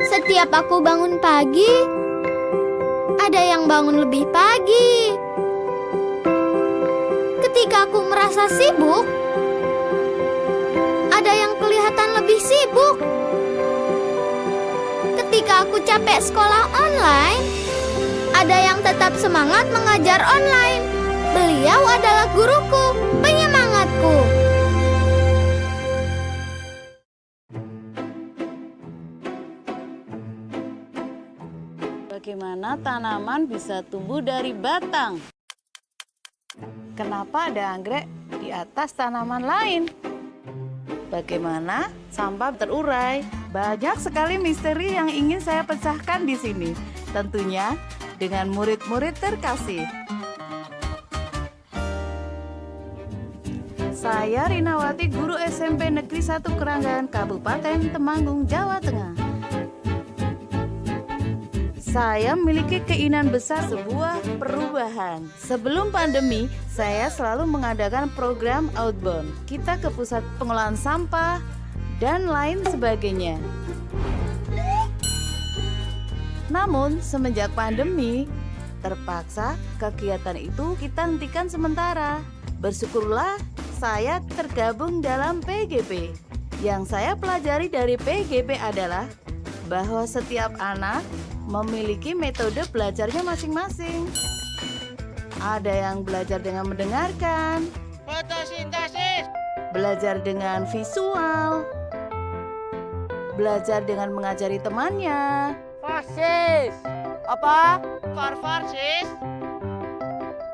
Setiap aku bangun pagi, ada yang bangun lebih pagi. Ketika aku merasa sibuk, ada yang kelihatan lebih sibuk. Ketika aku capek sekolah online, ada yang tetap semangat mengajar online. Beliau adalah guruku, penyemangatku. Bagaimana tanaman bisa tumbuh dari batang? Kenapa ada anggrek di atas tanaman lain? Bagaimana sampah terurai? Banyak sekali misteri yang ingin saya pecahkan di sini. Tentunya dengan murid-murid terkasih. Saya Rinawati, guru SMP Negeri 1 Keranggan, Kabupaten Temanggung, Jawa Tengah. Saya memiliki keinginan besar sebuah perubahan. Sebelum pandemi, saya selalu mengadakan program outbound. Kita ke pusat pengolahan sampah dan lain sebagainya. Namun, semenjak pandemi, terpaksa kegiatan itu kita hentikan sementara. Bersyukurlah saya tergabung dalam PGP. Yang saya pelajari dari PGP adalah bahwa setiap anak memiliki metode belajarnya masing-masing. Ada yang belajar dengan mendengarkan, Fotosintesis. belajar dengan visual, belajar dengan mengajari temannya, Fasis. Apa? Farfarsis.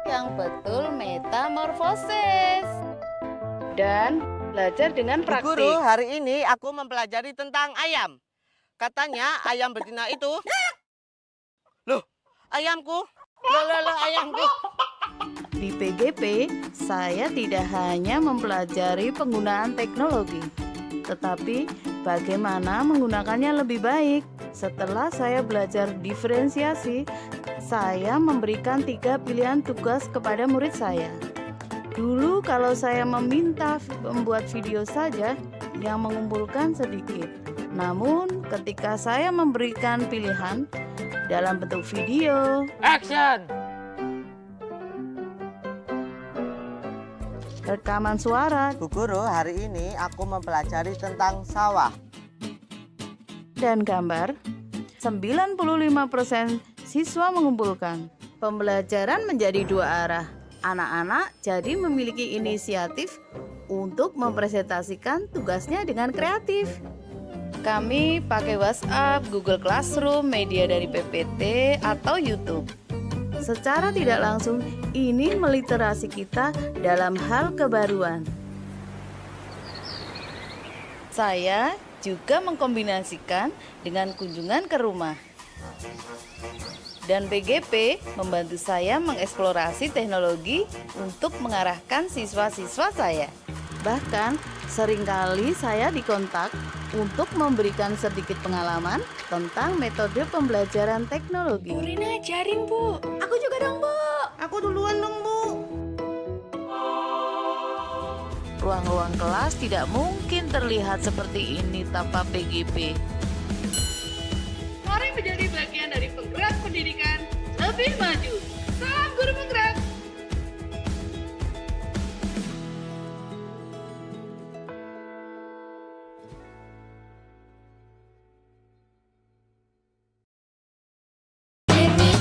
yang betul metamorfosis, dan belajar dengan Bu Guru, praktik. hari ini aku mempelajari tentang ayam. Katanya ayam betina itu. Loh, ayamku. Loh, ayamku. Di PGP, saya tidak hanya mempelajari penggunaan teknologi, tetapi bagaimana menggunakannya lebih baik. Setelah saya belajar diferensiasi, saya memberikan 3 pilihan tugas kepada murid saya. Dulu kalau saya meminta membuat video saja yang mengumpulkan sedikit. Namun ketika saya memberikan pilihan dalam bentuk video, Action. rekaman suara, Bu Guru, hari ini aku mempelajari tentang sawah. dan gambar, 95% siswa mengumpulkan. Pembelajaran menjadi 2 arah. Anak-anak jadi memiliki inisiatif untuk mempresentasikan tugasnya dengan kreatif. Kami pakai WhatsApp, Google Classroom, media dari PPT, atau YouTube. Secara tidak langsung, ini meliterasi kita dalam hal kebaruan. Saya juga mengkombinasikan dengan kunjungan ke rumah. Dan PGP membantu saya mengeksplorasi teknologi untuk mengarahkan siswa-siswa saya. Bahkan seringkali saya dikontak untuk memberikan sedikit pengalaman tentang metode pembelajaran teknologi. Bu Rina ajarin, Bu. Aku juga dong, Bu. Aku duluan dong, Bu. Ruang-ruang kelas tidak mungkin terlihat seperti ini tanpa PGP. Mari menjadi bagian dari penggerak pendidikan lebih maju. Salam guru penggerak.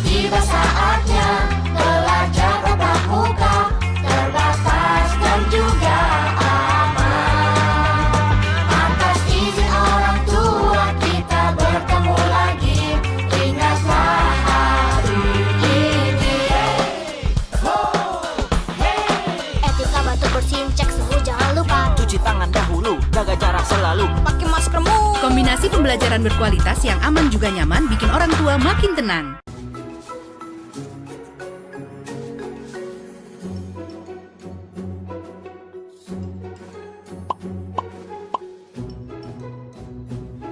Tiba saatnya belajar tatap muka, terbatas dan juga aman. Atas izin orang tua kita bertemu lagi, ingatlah hari ini. Etika batuk bersin, cek suhu jangan lupa. Cuci tangan dahulu, jaga jarak selalu. Pakai maskermu. Kombinasi pembelajaran berkualitas yang aman juga nyaman bikin orang tua makin tenang.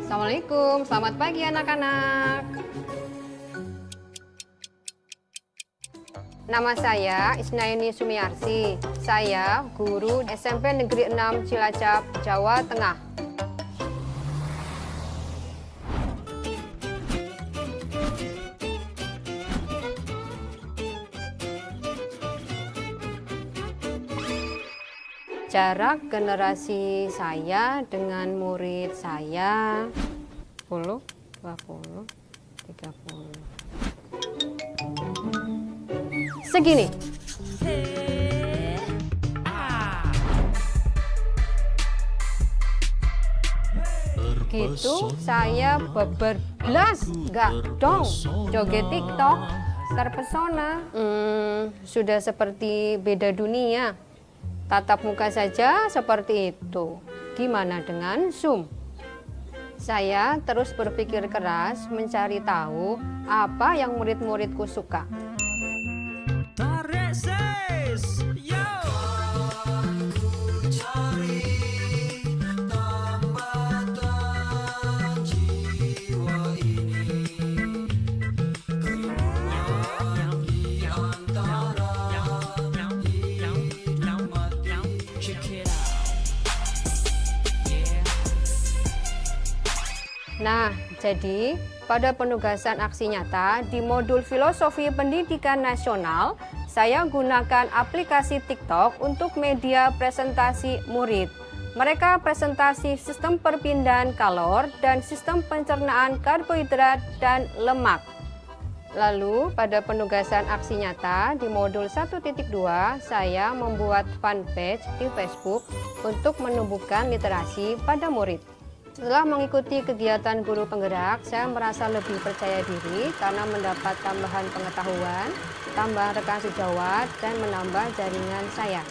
Assalamualaikum, selamat pagi anak-anak. Nama saya Isnaini Sumiarsi. Saya guru SMP Negeri 6 Cilacap, Jawa Tengah. jarak generasi saya dengan murid saya 10, 20, 30. Segini. Gitu saya beberbelas, nggak dong joget TikTok terpesona. Sudah seperti beda dunia. Tatap muka saja seperti itu. Gimana dengan Zoom? Saya terus berpikir keras mencari tahu apa yang murid-muridku suka. Nah, jadi pada penugasan aksi nyata di modul Filosofi Pendidikan Nasional, saya gunakan aplikasi TikTok untuk media presentasi murid. Mereka presentasi sistem perpindahan kalor dan sistem pencernaan karbohidrat dan lemak. Lalu pada penugasan aksi nyata di modul 1.2, saya membuat fanpage di Facebook untuk menumbuhkan literasi pada murid. Setelah mengikuti kegiatan guru penggerak, saya merasa lebih percaya diri karena mendapat tambahan pengetahuan, tambahan rekan sejawat, dan menambah jaringan saya.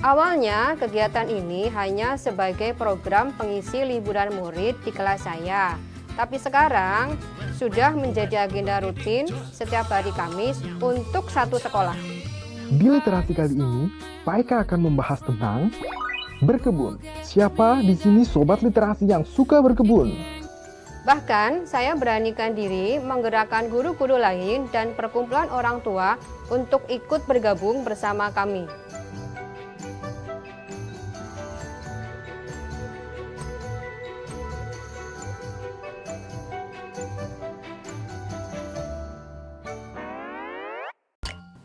Awalnya, kegiatan ini hanya sebagai program pengisi liburan murid di kelas saya. Tapi sekarang, sudah menjadi agenda rutin setiap hari Kamis untuk satu sekolah. Di literasi kali ini, Pak Eka akan membahas tentang berkebun. Siapa di sini sobat literasi yang suka berkebun? Bahkan, saya beranikan diri menggerakkan guru-guru lain dan perkumpulan orang tua untuk ikut bergabung bersama kami.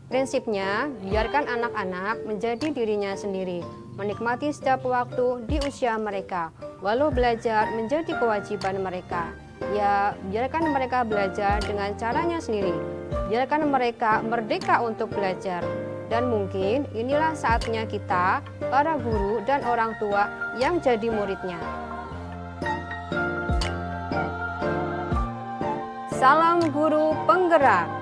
Prinsipnya, biarkan anak-anak menjadi dirinya sendiri, menikmati setiap waktu di usia mereka, walau belajar menjadi kewajiban mereka. Ya, biarkan mereka belajar dengan caranya sendiri. Biarkan mereka merdeka untuk belajar. Dan mungkin inilah saatnya kita, para guru dan orang tua yang jadi muridnya. Salam guru penggerak.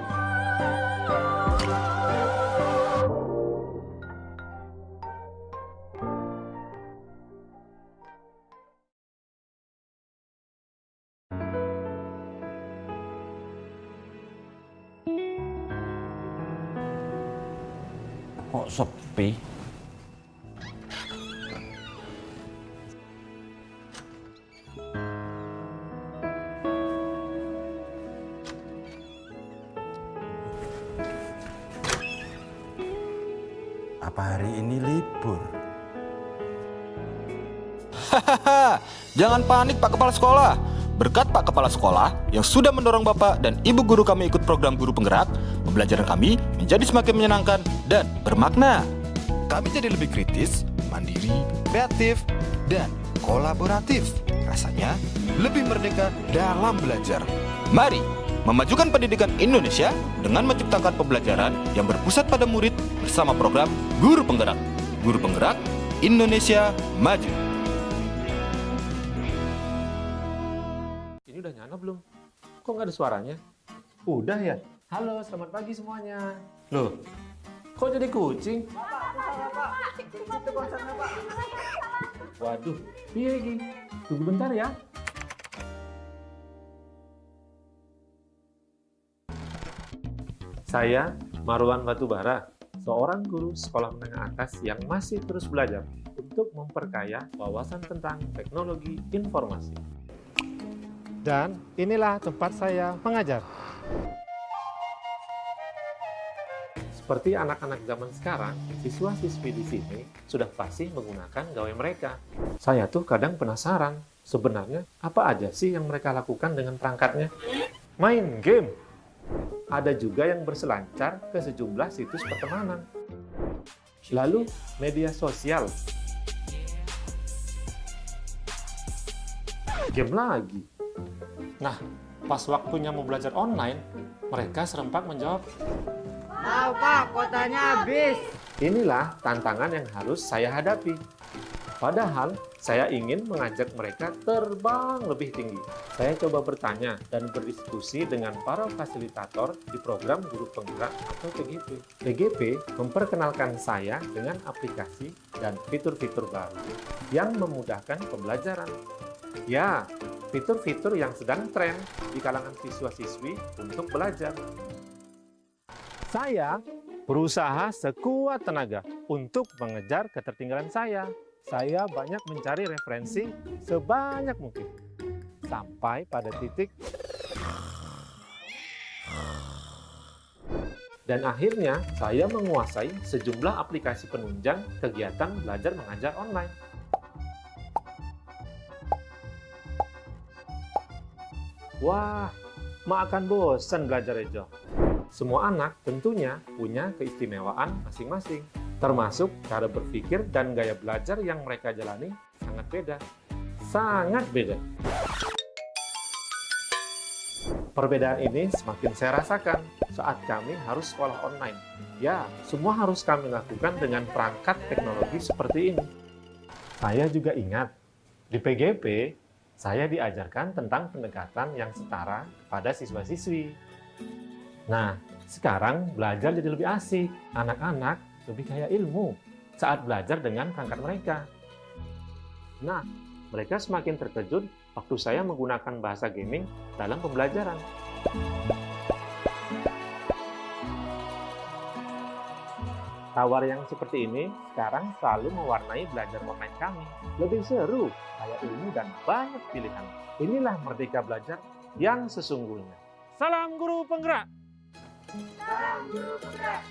Kok sepi? Apa hari ini libur? Hahaha, jangan panik Pak Kepala Sekolah. Berkat Pak Kepala Sekolah yang sudah mendorong Bapak dan Ibu guru kami ikut program Guru Penggerak, pembelajaran kami menjadi semakin menyenangkan dan bermakna. Kami jadi lebih kritis, mandiri, kreatif, dan kolaboratif. Rasanya lebih merdeka dalam belajar. Mari memajukan pendidikan Indonesia dengan menciptakan pembelajaran yang berpusat pada murid bersama program Guru Penggerak. Guru Penggerak, Indonesia Maju. Ini udah nyala belum? Kok nggak ada suaranya? Udah ya? Halo, selamat pagi semuanya. Loh, Kok jadi kucing? Waduh, piye iki? Tunggu bentar ya. Saya Marwan Batubara, seorang guru sekolah menengah atas yang masih terus belajar untuk memperkaya wawasan tentang teknologi informasi. Dan inilah tempat saya mengajar. Seperti anak-anak zaman sekarang, siswa-siswi di sini sudah fasih menggunakan gawai mereka. Saya tuh kadang penasaran, sebenarnya apa aja sih yang mereka lakukan dengan perangkatnya? Main game. Ada juga yang berselancar ke sejumlah situs pertemanan. Lalu media sosial, game lagi. Nah, pas waktunya mau belajar online, mereka serempak menjawab, Tahu Pak, kotanya habis. inilah tantangan yang harus saya hadapi. Padahal, saya ingin mengajak mereka terbang lebih tinggi. Saya coba bertanya dan berdiskusi dengan para fasilitator di program Guru Penggerak atau PGP. PGP memperkenalkan saya dengan aplikasi dan fitur-fitur baru yang memudahkan pembelajaran. Ya, fitur-fitur yang sedang tren di kalangan siswa-siswi untuk belajar. Saya berusaha sekuat tenaga untuk mengejar ketertinggalan saya. Saya banyak mencari referensi sebanyak mungkin. Sampai pada titik dan akhirnya saya menguasai sejumlah aplikasi penunjang kegiatan belajar mengajar online. Wah, mak akan bosan belajar Ejo. Semua anak tentunya punya keistimewaan masing-masing, termasuk cara berpikir dan gaya belajar yang mereka jalani sangat beda. Sangat beda. Perbedaan ini semakin saya rasakan saat kami harus sekolah online. Ya, semua harus kami lakukan dengan perangkat teknologi seperti ini. Saya juga ingat, di PGP, saya diajarkan tentang pendekatan yang setara pada siswa-siswi. Nah, sekarang belajar jadi lebih asik. Anak-anak lebih kaya ilmu saat belajar dengan perangkat mereka. Nah, mereka semakin terkejut waktu saya menggunakan bahasa gaming dalam pembelajaran. Tawar yang seperti ini sekarang selalu mewarnai belajar online kami. Lebih seru, kaya ilmu dan banyak pilihan. Inilah merdeka belajar yang sesungguhnya. Salam Guru Penggerak! Salam Guru Penggerak.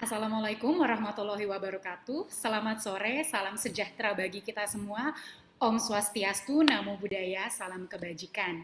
Assalamualaikum warahmatullahi wabarakatuh. Selamat sore, salam sejahtera bagi kita semua. Om Swastiastu, Namo Buddhaya, salam kebajikan.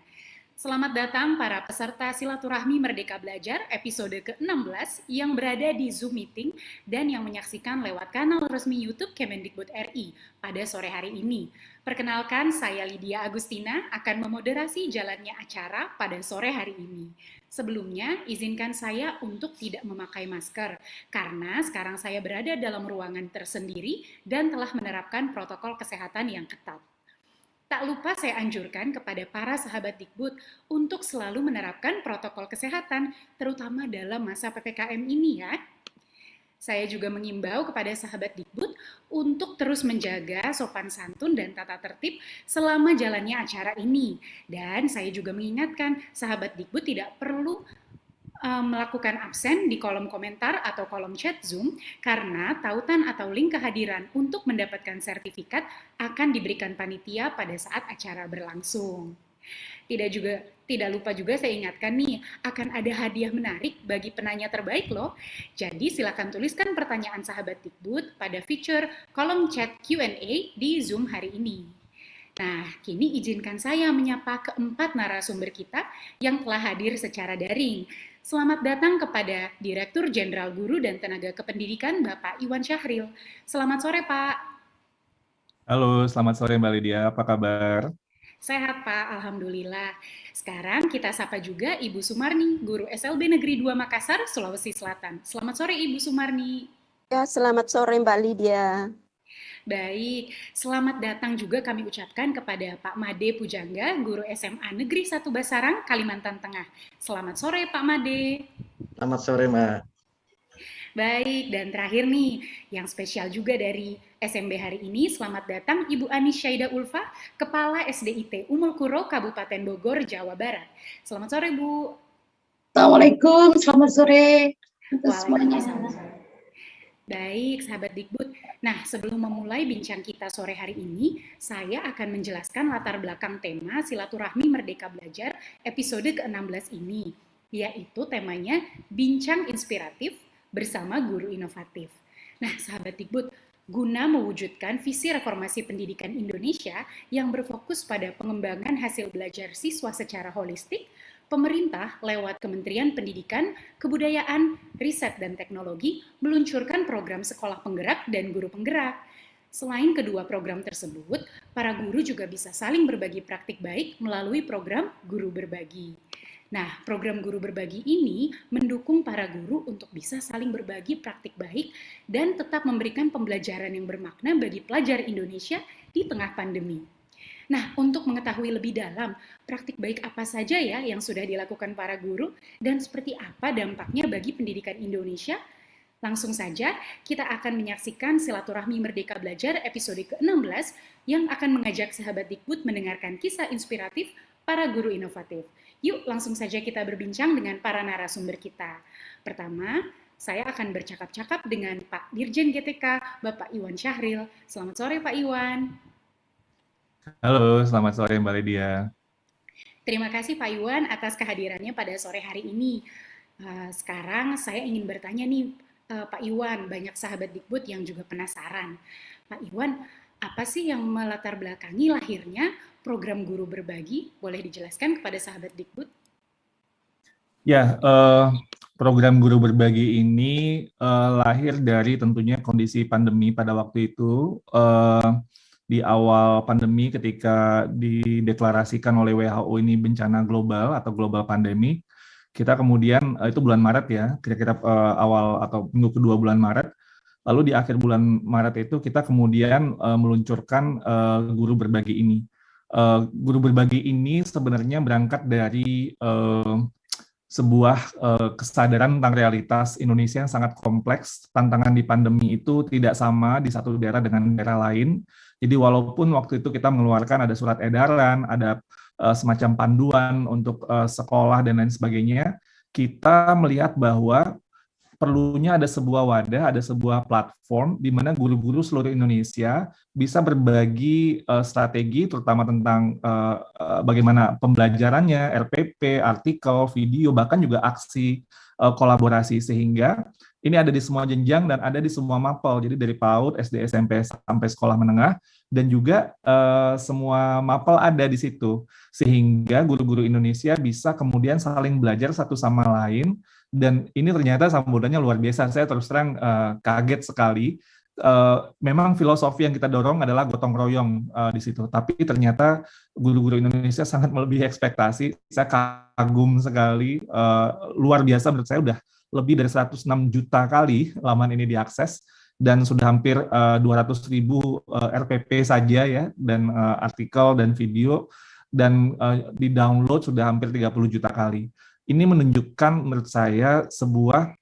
Selamat datang para peserta Silaturahmi Merdeka Belajar episode ke-16 yang berada di Zoom Meeting dan yang menyaksikan lewat kanal resmi YouTube Kemendikbud RI pada sore hari ini. Perkenalkan, saya Lydia Agustina akan memoderasi jalannya acara pada sore hari ini. Sebelumnya, izinkan saya untuk tidak memakai masker, karena sekarang saya berada dalam ruangan tersendiri dan telah menerapkan protokol kesehatan yang ketat. Tak lupa saya anjurkan kepada para sahabat Dikbud untuk selalu menerapkan protokol kesehatan, terutama dalam masa PPKM ini ya. Saya juga mengimbau kepada sahabat Dikbud untuk terus menjaga sopan santun dan tata tertib selama jalannya acara ini. Dan saya juga mengingatkan sahabat Dikbud tidak perlu melakukan absen di kolom komentar atau kolom chat Zoom karena tautan atau link kehadiran untuk mendapatkan sertifikat akan diberikan panitia pada saat acara berlangsung. Tidak lupa juga saya ingatkan nih, akan ada hadiah menarik bagi penanya terbaik loh. Jadi silakan tuliskan pertanyaan sahabat Dikbud pada fitur kolom chat Q&A di Zoom hari ini. Nah, kini izinkan saya menyapa keempat narasumber kita yang telah hadir secara daring. Selamat datang kepada Direktur Jenderal Guru dan Tenaga Kependidikan, Bapak Iwan Syahril. Selamat sore, Pak. Halo, selamat sore Mbak Lydia. Apa kabar? Sehat, Pak. Alhamdulillah. Sekarang kita sapa juga Ibu Sumarni, Guru SLB Negeri 2 Makassar, Sulawesi Selatan. Selamat sore, Ibu Sumarni. Ya, selamat sore Mbak Lydia. Baik, selamat datang juga kami ucapkan kepada Pak Made Pujangga, Guru SMA Negeri 1 Basarang, Kalimantan Tengah. Selamat sore Pak Made. Selamat sore Mbak. Baik, dan terakhir nih, yang spesial juga dari SMB hari ini, selamat datang Ibu Anis Syaida Ulfa, Kepala SDIT Umul Quro, Kabupaten Bogor, Jawa Barat. Selamat sore Bu. Assalamualaikum, selamat sore untuk semuanya. Baik, sahabat Dikbud. Nah, sebelum memulai bincang kita sore hari ini, saya akan menjelaskan latar belakang tema Silaturahmi Merdeka Belajar episode ke-16 ini, yaitu temanya Bincang Inspiratif bersama Guru Inovatif. Nah, sahabat Dikbud, guna mewujudkan visi reformasi pendidikan Indonesia yang berfokus pada pengembangan hasil belajar siswa secara holistik, pemerintah lewat Kementerian Pendidikan, Kebudayaan, Riset dan Teknologi meluncurkan program sekolah penggerak dan guru penggerak. Selain kedua program tersebut, para guru juga bisa saling berbagi praktik baik melalui program Guru Berbagi. Nah, program Guru Berbagi ini mendukung para guru untuk bisa saling berbagi praktik baik dan tetap memberikan pembelajaran yang bermakna bagi pelajar Indonesia di tengah pandemi. Nah, untuk mengetahui lebih dalam praktik baik apa saja ya yang sudah dilakukan para guru dan seperti apa dampaknya bagi pendidikan Indonesia, langsung saja kita akan menyaksikan Silaturahmi Merdeka Belajar episode ke-16 yang akan mengajak sahabat Dikbud mendengarkan kisah inspiratif para guru inovatif. Yuk langsung saja kita berbincang dengan para narasumber kita. Pertama, saya akan bercakap-cakap dengan Pak Dirjen GTK, Bapak Iwan Syahril. Selamat sore Pak Iwan. Halo, selamat sore Mbak Lydia. Terima kasih Pak Iwan atas kehadirannya pada sore hari ini. Sekarang saya ingin bertanya nih Pak Iwan, banyak sahabat Dikbud yang juga penasaran. Pak Iwan, apa sih yang melatar belakangi lahirnya program Guru Berbagi? Boleh dijelaskan kepada sahabat Dikbud? Ya, program Guru Berbagi ini lahir dari tentunya kondisi pandemi pada waktu itu. Di awal pandemi ketika dideklarasikan oleh WHO ini bencana global atau global pandemi, kita kemudian itu bulan Maret ya, kira-kira awal atau minggu kedua bulan Maret, lalu di akhir bulan Maret itu kita kemudian meluncurkan Guru Berbagi ini. Guru Berbagi ini sebenarnya berangkat dari sebuah kesadaran tentang realitas Indonesia yang sangat kompleks. Tantangan di pandemi itu tidak sama di satu daerah dengan daerah lain. Jadi walaupun waktu itu kita mengeluarkan ada surat edaran, ada semacam panduan untuk sekolah dan lain sebagainya, kita melihat bahwa perlunya ada sebuah wadah, ada sebuah platform di mana guru-guru seluruh Indonesia bisa berbagi strategi, terutama tentang bagaimana pembelajarannya, RPP, artikel, video, bahkan juga aksi kolaborasi, sehingga ini ada di semua jenjang dan ada di semua mapel. Jadi dari PAUD, SD, SMP sampai sekolah menengah, dan juga semua mapel ada di situ, sehingga guru-guru Indonesia bisa kemudian saling belajar satu sama lain. Dan ini ternyata sambutannya luar biasa. Saya terus terang kaget sekali. Memang filosofi yang kita dorong adalah gotong royong di situ, tapi ternyata guru-guru Indonesia sangat melebihi ekspektasi. Saya kagum sekali, luar biasa menurut saya. Udah lebih dari 106 juta kali laman ini diakses, dan sudah hampir 200.000 RPP saja ya, dan artikel dan video, dan di-download sudah hampir 30 juta kali. Ini menunjukkan menurut saya sebuah,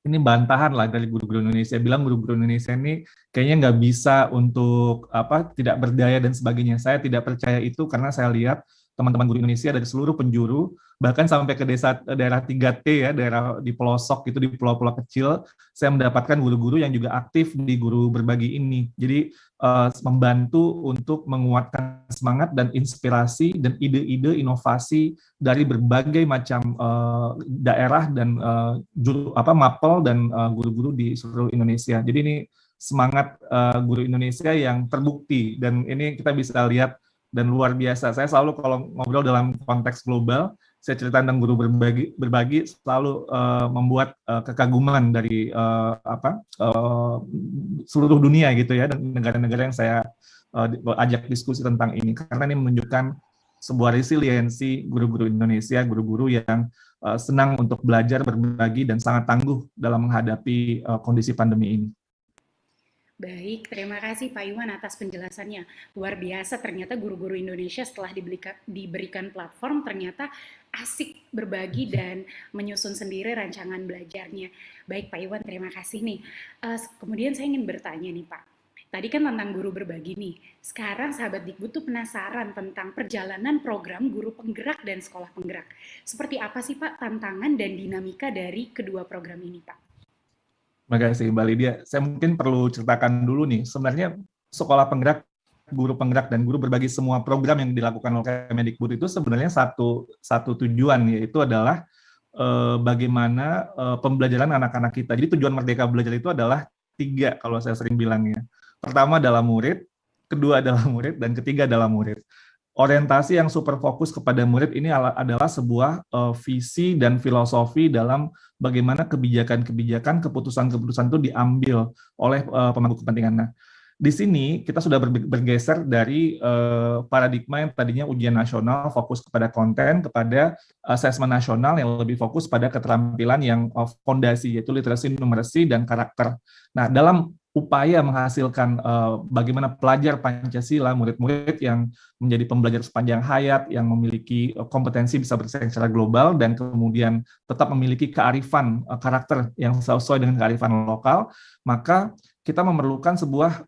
ini bantahan lah dari guru-guru Indonesia, bilang guru-guru Indonesia ini kayaknya nggak bisa untuk tidak berdaya dan sebagainya. Saya tidak percaya itu, karena saya lihat teman-teman guru Indonesia dari seluruh penjuru, bahkan sampai ke daerah 3T ya, daerah di pelosok itu, di pulau-pulau kecil, saya mendapatkan guru-guru yang juga aktif di guru berbagi ini. Jadi membantu untuk menguatkan semangat dan inspirasi dan ide-ide inovasi dari berbagai macam daerah dan mapel dan guru-guru di seluruh Indonesia. Jadi ini semangat guru Indonesia yang terbukti, dan ini kita bisa lihat. Dan luar biasa. Saya selalu kalau ngobrol dalam konteks global, saya cerita tentang guru berbagi selalu membuat kekaguman dari seluruh dunia gitu ya, dan negara-negara yang saya ajak diskusi tentang ini, karena ini menunjukkan sebuah resiliensi guru-guru Indonesia, guru-guru yang senang untuk belajar, berbagi, dan sangat tangguh dalam menghadapi kondisi pandemi ini. Baik, terima kasih Pak Iwan atas penjelasannya. Luar biasa, ternyata guru-guru Indonesia setelah diberikan platform ternyata asik berbagi dan menyusun sendiri rancangan belajarnya. Baik Pak Iwan, terima kasih nih. Kemudian saya ingin bertanya nih Pak. Tadi kan tentang guru berbagi nih. Sekarang sahabat Dikbud tuh penasaran tentang perjalanan program guru penggerak dan sekolah penggerak. Seperti apa sih Pak tantangan dan dinamika dari kedua program ini Pak? Terima kasih Mbak Lydia. Saya mungkin perlu ceritakan dulu nih, sebenarnya sekolah penggerak, guru penggerak, dan guru berbagi semua program yang dilakukan oleh Kemendikbud itu sebenarnya satu tujuan, yaitu adalah bagaimana pembelajaran anak-anak kita. Jadi tujuan Merdeka Belajar itu adalah 3 kalau saya sering bilangnya. Pertama adalah murid, kedua adalah murid, dan ketiga adalah murid. Orientasi yang super fokus kepada murid ini adalah sebuah visi dan filosofi dalam bagaimana kebijakan-kebijakan, keputusan-keputusan itu diambil oleh pemangku kepentingan. Nah, di sini kita sudah bergeser dari paradigma yang tadinya ujian nasional fokus kepada konten, kepada asesmen nasional yang lebih fokus pada keterampilan yang fondasi, yaitu literasi, numeracy, dan karakter. Nah, dalam upaya menghasilkan bagaimana pelajar Pancasila, murid-murid yang menjadi pembelajar sepanjang hayat, yang memiliki kompetensi bisa bersaing secara global, dan kemudian tetap memiliki kearifan karakter yang sesuai dengan kearifan lokal, maka kita memerlukan sebuah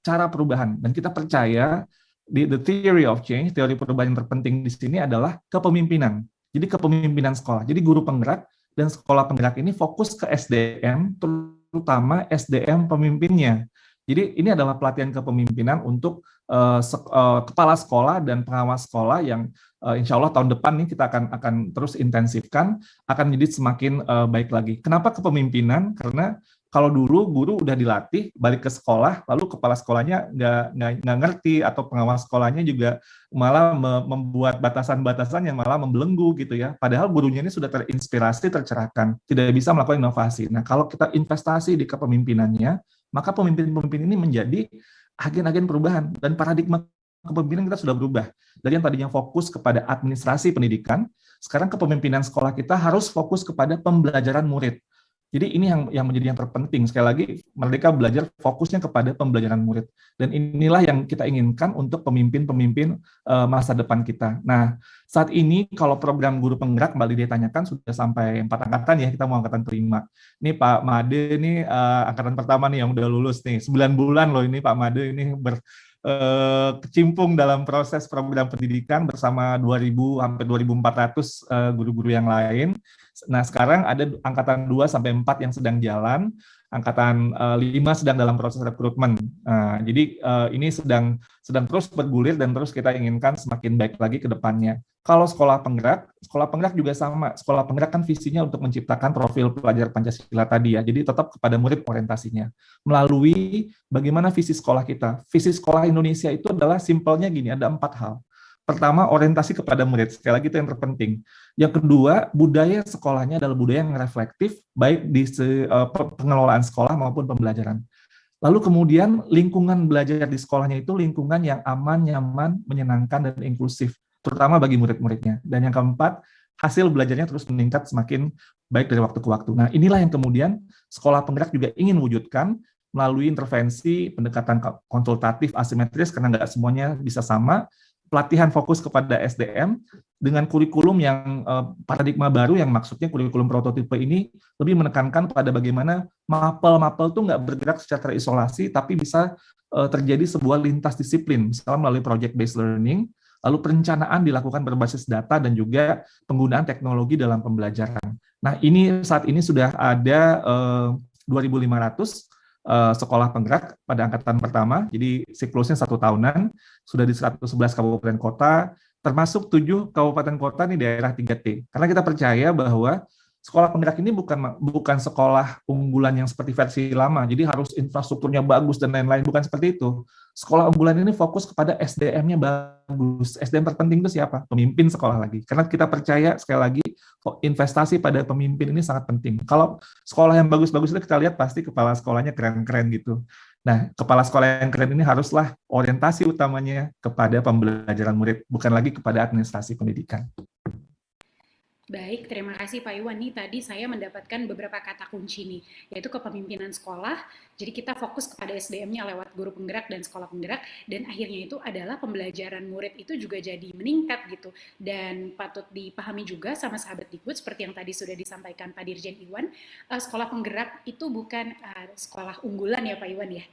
cara perubahan. Dan kita percaya the theory of change, teori perubahan yang terpenting di sini adalah kepemimpinan. Jadi kepemimpinan sekolah. Jadi guru penggerak dan sekolah penggerak ini fokus ke SDM, terutama SDM pemimpinnya. Jadi ini adalah pelatihan kepemimpinan untuk kepala sekolah dan pengawas sekolah yang insya Allah tahun depan nih kita akan terus intensifkan, akan menjadi semakin baik lagi. Kenapa kepemimpinan? Karena kalau dulu guru udah dilatih, balik ke sekolah, lalu kepala sekolahnya nggak ngerti, atau pengawas sekolahnya juga malah membuat batasan-batasan yang malah membelenggu gitu ya. Padahal gurunya ini sudah terinspirasi, tercerahkan, tidak bisa melakukan inovasi. Nah, kalau kita investasi di kepemimpinannya, maka pemimpin-pemimpin ini menjadi agen-agen perubahan, dan paradigma kepemimpinan kita sudah berubah. Dari yang tadinya fokus kepada administrasi pendidikan, sekarang kepemimpinan sekolah kita harus fokus kepada pembelajaran murid. Jadi ini yang menjadi yang terpenting. Sekali lagi, Merdeka Belajar fokusnya kepada pembelajaran murid. Dan inilah yang kita inginkan untuk pemimpin-pemimpin masa depan kita. Nah, saat ini kalau program guru penggerak, Mbak Lydia tanyakan, sudah sampai 4 angkatan ya, kita mau angkatan kelima. Ini Pak Made, ini angkatan pertama nih yang udah lulus nih. 9 bulan loh ini Pak Made ini kecimpung dalam proses program pendidikan bersama 2.000 hampir 2.400 guru-guru yang lain, Nah, sekarang ada angkatan 2 sampai 4 yang sedang jalan, angkatan 5 sedang dalam proses rekrutmen. Nah, jadi ini sedang terus bergulir dan terus kita inginkan semakin baik lagi ke depannya. Kalau sekolah penggerak juga sama. Sekolah penggerak kan visinya untuk menciptakan profil pelajar Pancasila tadi ya. Jadi tetap kepada murid orientasinya. Melalui bagaimana visi sekolah kita. Visi sekolah Indonesia itu adalah simpelnya gini, ada 4 hal. Pertama, orientasi kepada murid. Sekali lagi itu yang terpenting. Yang kedua, budaya sekolahnya adalah budaya yang reflektif, baik di pengelolaan sekolah maupun pembelajaran. Lalu kemudian lingkungan belajar di sekolahnya itu lingkungan yang aman, nyaman, menyenangkan, dan inklusif, terutama bagi murid-muridnya. Dan yang keempat, hasil belajarnya terus meningkat semakin baik dari waktu ke waktu. Nah, inilah yang kemudian sekolah penggerak juga ingin wujudkan melalui intervensi, pendekatan konsultatif, asimetris, karena nggak semuanya bisa sama, pelatihan fokus kepada SDM, dengan kurikulum yang paradigma baru, yang maksudnya kurikulum prototipe ini lebih menekankan pada bagaimana mapel itu nggak bergerak secara isolasi, tapi bisa terjadi sebuah lintas disiplin, misalnya melalui project-based learning, lalu perencanaan dilakukan berbasis data, dan juga penggunaan teknologi dalam pembelajaran. Nah, saat ini sudah ada 2.500 sekolah penggerak pada angkatan pertama, jadi siklusnya 1 tahunan, sudah di 111 kabupaten kota, termasuk 7 kabupaten kota di daerah 3T. Karena kita percaya bahwa sekolah penggerak ini bukan sekolah unggulan yang seperti versi lama, jadi harus infrastrukturnya bagus dan lain-lain, bukan seperti itu. Sekolah unggulan ini fokus kepada SDM-nya bagus. SDM terpenting itu siapa? Pemimpin sekolah lagi. Karena kita percaya, sekali lagi, investasi pada pemimpin ini sangat penting. Kalau sekolah yang bagus-bagus itu kita lihat pasti kepala sekolahnya keren-keren gitu. Nah, kepala sekolah yang keren ini haruslah orientasi utamanya kepada pembelajaran murid, bukan lagi kepada administrasi pendidikan. Baik, terima kasih Pak Iwan. Nih tadi saya mendapatkan beberapa kata kunci nih, yaitu kepemimpinan sekolah. Jadi kita fokus kepada SDM-nya lewat guru penggerak dan sekolah penggerak, dan akhirnya itu adalah pembelajaran murid itu juga jadi meningkat gitu. Dan patut dipahami juga sama sahabat Dikbud, seperti yang tadi sudah disampaikan Pak Dirjen Iwan, sekolah penggerak itu bukan sekolah unggulan ya Pak Iwan ya?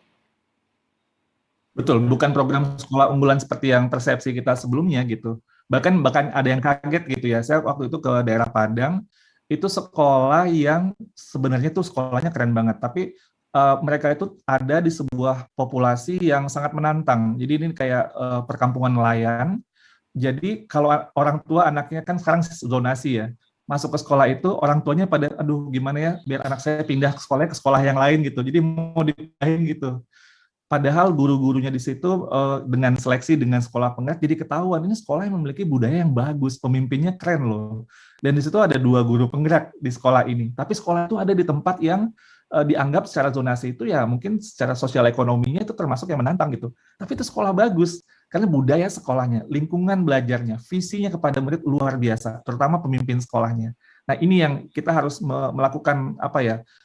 Betul, bukan program sekolah unggulan seperti yang persepsi kita sebelumnya gitu. Bahkan ada yang kaget gitu ya. Saya waktu itu ke daerah Padang, itu sekolah yang sebenarnya tuh sekolahnya keren banget, tapi mereka itu ada di sebuah populasi yang sangat menantang. Jadi ini kayak perkampungan nelayan. Jadi kalau orang tua anaknya kan sekarang zonasi ya, masuk ke sekolah itu orang tuanya pada aduh gimana ya biar anak saya pindah ke sekolah yang lain gitu. Jadi mau dipindahin gitu. Padahal guru-gurunya di situ dengan seleksi dengan sekolah penggerak jadi ketahuan ini sekolah yang memiliki budaya yang bagus, pemimpinnya keren loh. Dan di situ ada 2 guru penggerak di sekolah ini. Tapi sekolah itu ada di tempat yang dianggap secara zonasi itu ya mungkin secara sosial ekonominya itu termasuk yang menantang gitu. Tapi itu sekolah bagus karena budaya sekolahnya, lingkungan belajarnya, visinya kepada murid luar biasa, terutama pemimpin sekolahnya. Nah, ini yang kita harus melakukan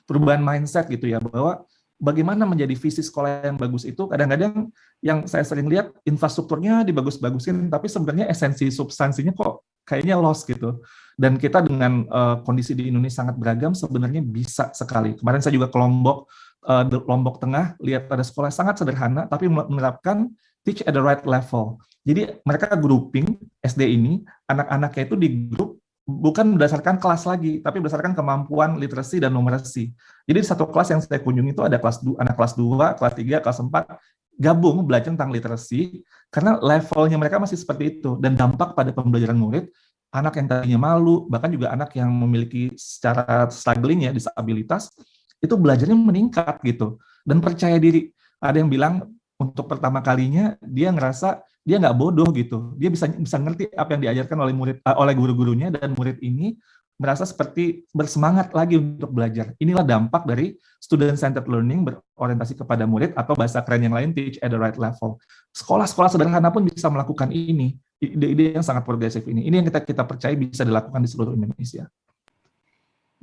perubahan mindset gitu ya, bahwa bagaimana menjadi visi sekolah yang bagus itu kadang-kadang yang saya sering lihat infrastrukturnya dibagus-bagusin tapi sebenarnya esensi substansinya kok kayaknya lost gitu. Dan kita dengan kondisi di Indonesia sangat beragam sebenarnya bisa sekali. Kemarin saya juga ke Lombok Tengah, lihat ada sekolah sangat sederhana tapi menerapkan teach at the right level. Jadi mereka grouping SD ini, anak-anaknya itu di grup bukan berdasarkan kelas lagi, tapi berdasarkan kemampuan literasi dan numerasi. Jadi di satu kelas yang saya kunjungi itu ada anak kelas 2, kelas 3, kelas 4, gabung belajar tentang literasi, karena levelnya mereka masih seperti itu, dan dampak pada pembelajaran murid, anak yang tadinya malu, bahkan juga anak yang memiliki secara struggling ya, disabilitas, itu belajarnya meningkat gitu, dan percaya diri. Ada yang bilang, untuk pertama kalinya, dia ngerasa dia nggak bodoh gitu, dia bisa ngerti apa yang diajarkan oleh guru-gurunya, dan murid ini merasa seperti bersemangat lagi untuk belajar. Inilah dampak dari student-centered learning berorientasi kepada murid, atau bahasa keren yang lain teach at the right level. Sekolah-sekolah sederhana pun bisa melakukan ini, ide-ide yang sangat progresif ini. Ini yang kita percaya bisa dilakukan di seluruh Indonesia.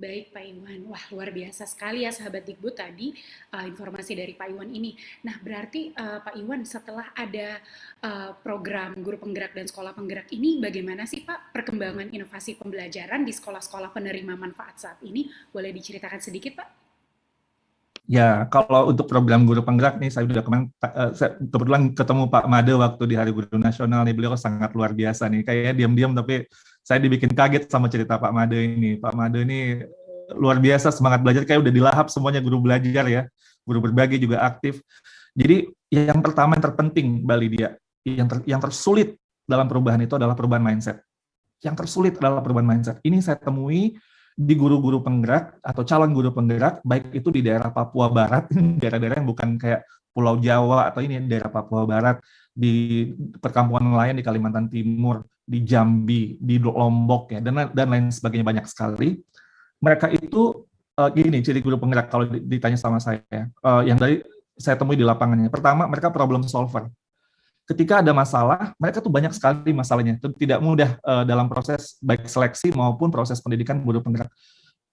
Baik Pak Iwan, wah luar biasa sekali ya sahabat Dikbud tadi informasi dari Pak Iwan ini. Nah berarti Pak Iwan setelah ada program guru penggerak dan sekolah penggerak ini, bagaimana sih Pak perkembangan inovasi pembelajaran di sekolah-sekolah penerima manfaat saat ini? Boleh diceritakan sedikit Pak? Ya, kalau untuk program guru penggerak nih, saya sudah saya kebetulan ketemu Pak Made waktu di Hari Guru Nasional nih, beliau sangat luar biasa nih, kayaknya diam-diam tapi Saya dibikin kaget sama cerita Pak Made ini. Pak Made ini luar biasa semangat belajar, kayak udah dilahap semuanya guru belajar ya. Guru berbagi juga aktif. Jadi yang pertama yang terpenting Mbak Lydia, yang tersulit dalam perubahan itu adalah perubahan mindset. Yang tersulit adalah perubahan mindset. Ini saya temui di guru-guru penggerak atau calon guru penggerak, baik itu di daerah Papua Barat, daerah-daerah yang bukan kayak Pulau Jawa atau ini daerah Papua Barat, di perkampungan nelayan di Kalimantan Timur, di Jambi, di Lombok ya, dan lain sebagainya, banyak sekali. Mereka itu gini, ciri guru penggerak kalau ditanya sama saya, yang dari saya temui di lapangannya. Pertama, mereka problem solver. Ketika ada masalah, mereka tuh banyak sekali masalahnya. Tidak mudah dalam proses baik seleksi maupun proses pendidikan guru penggerak.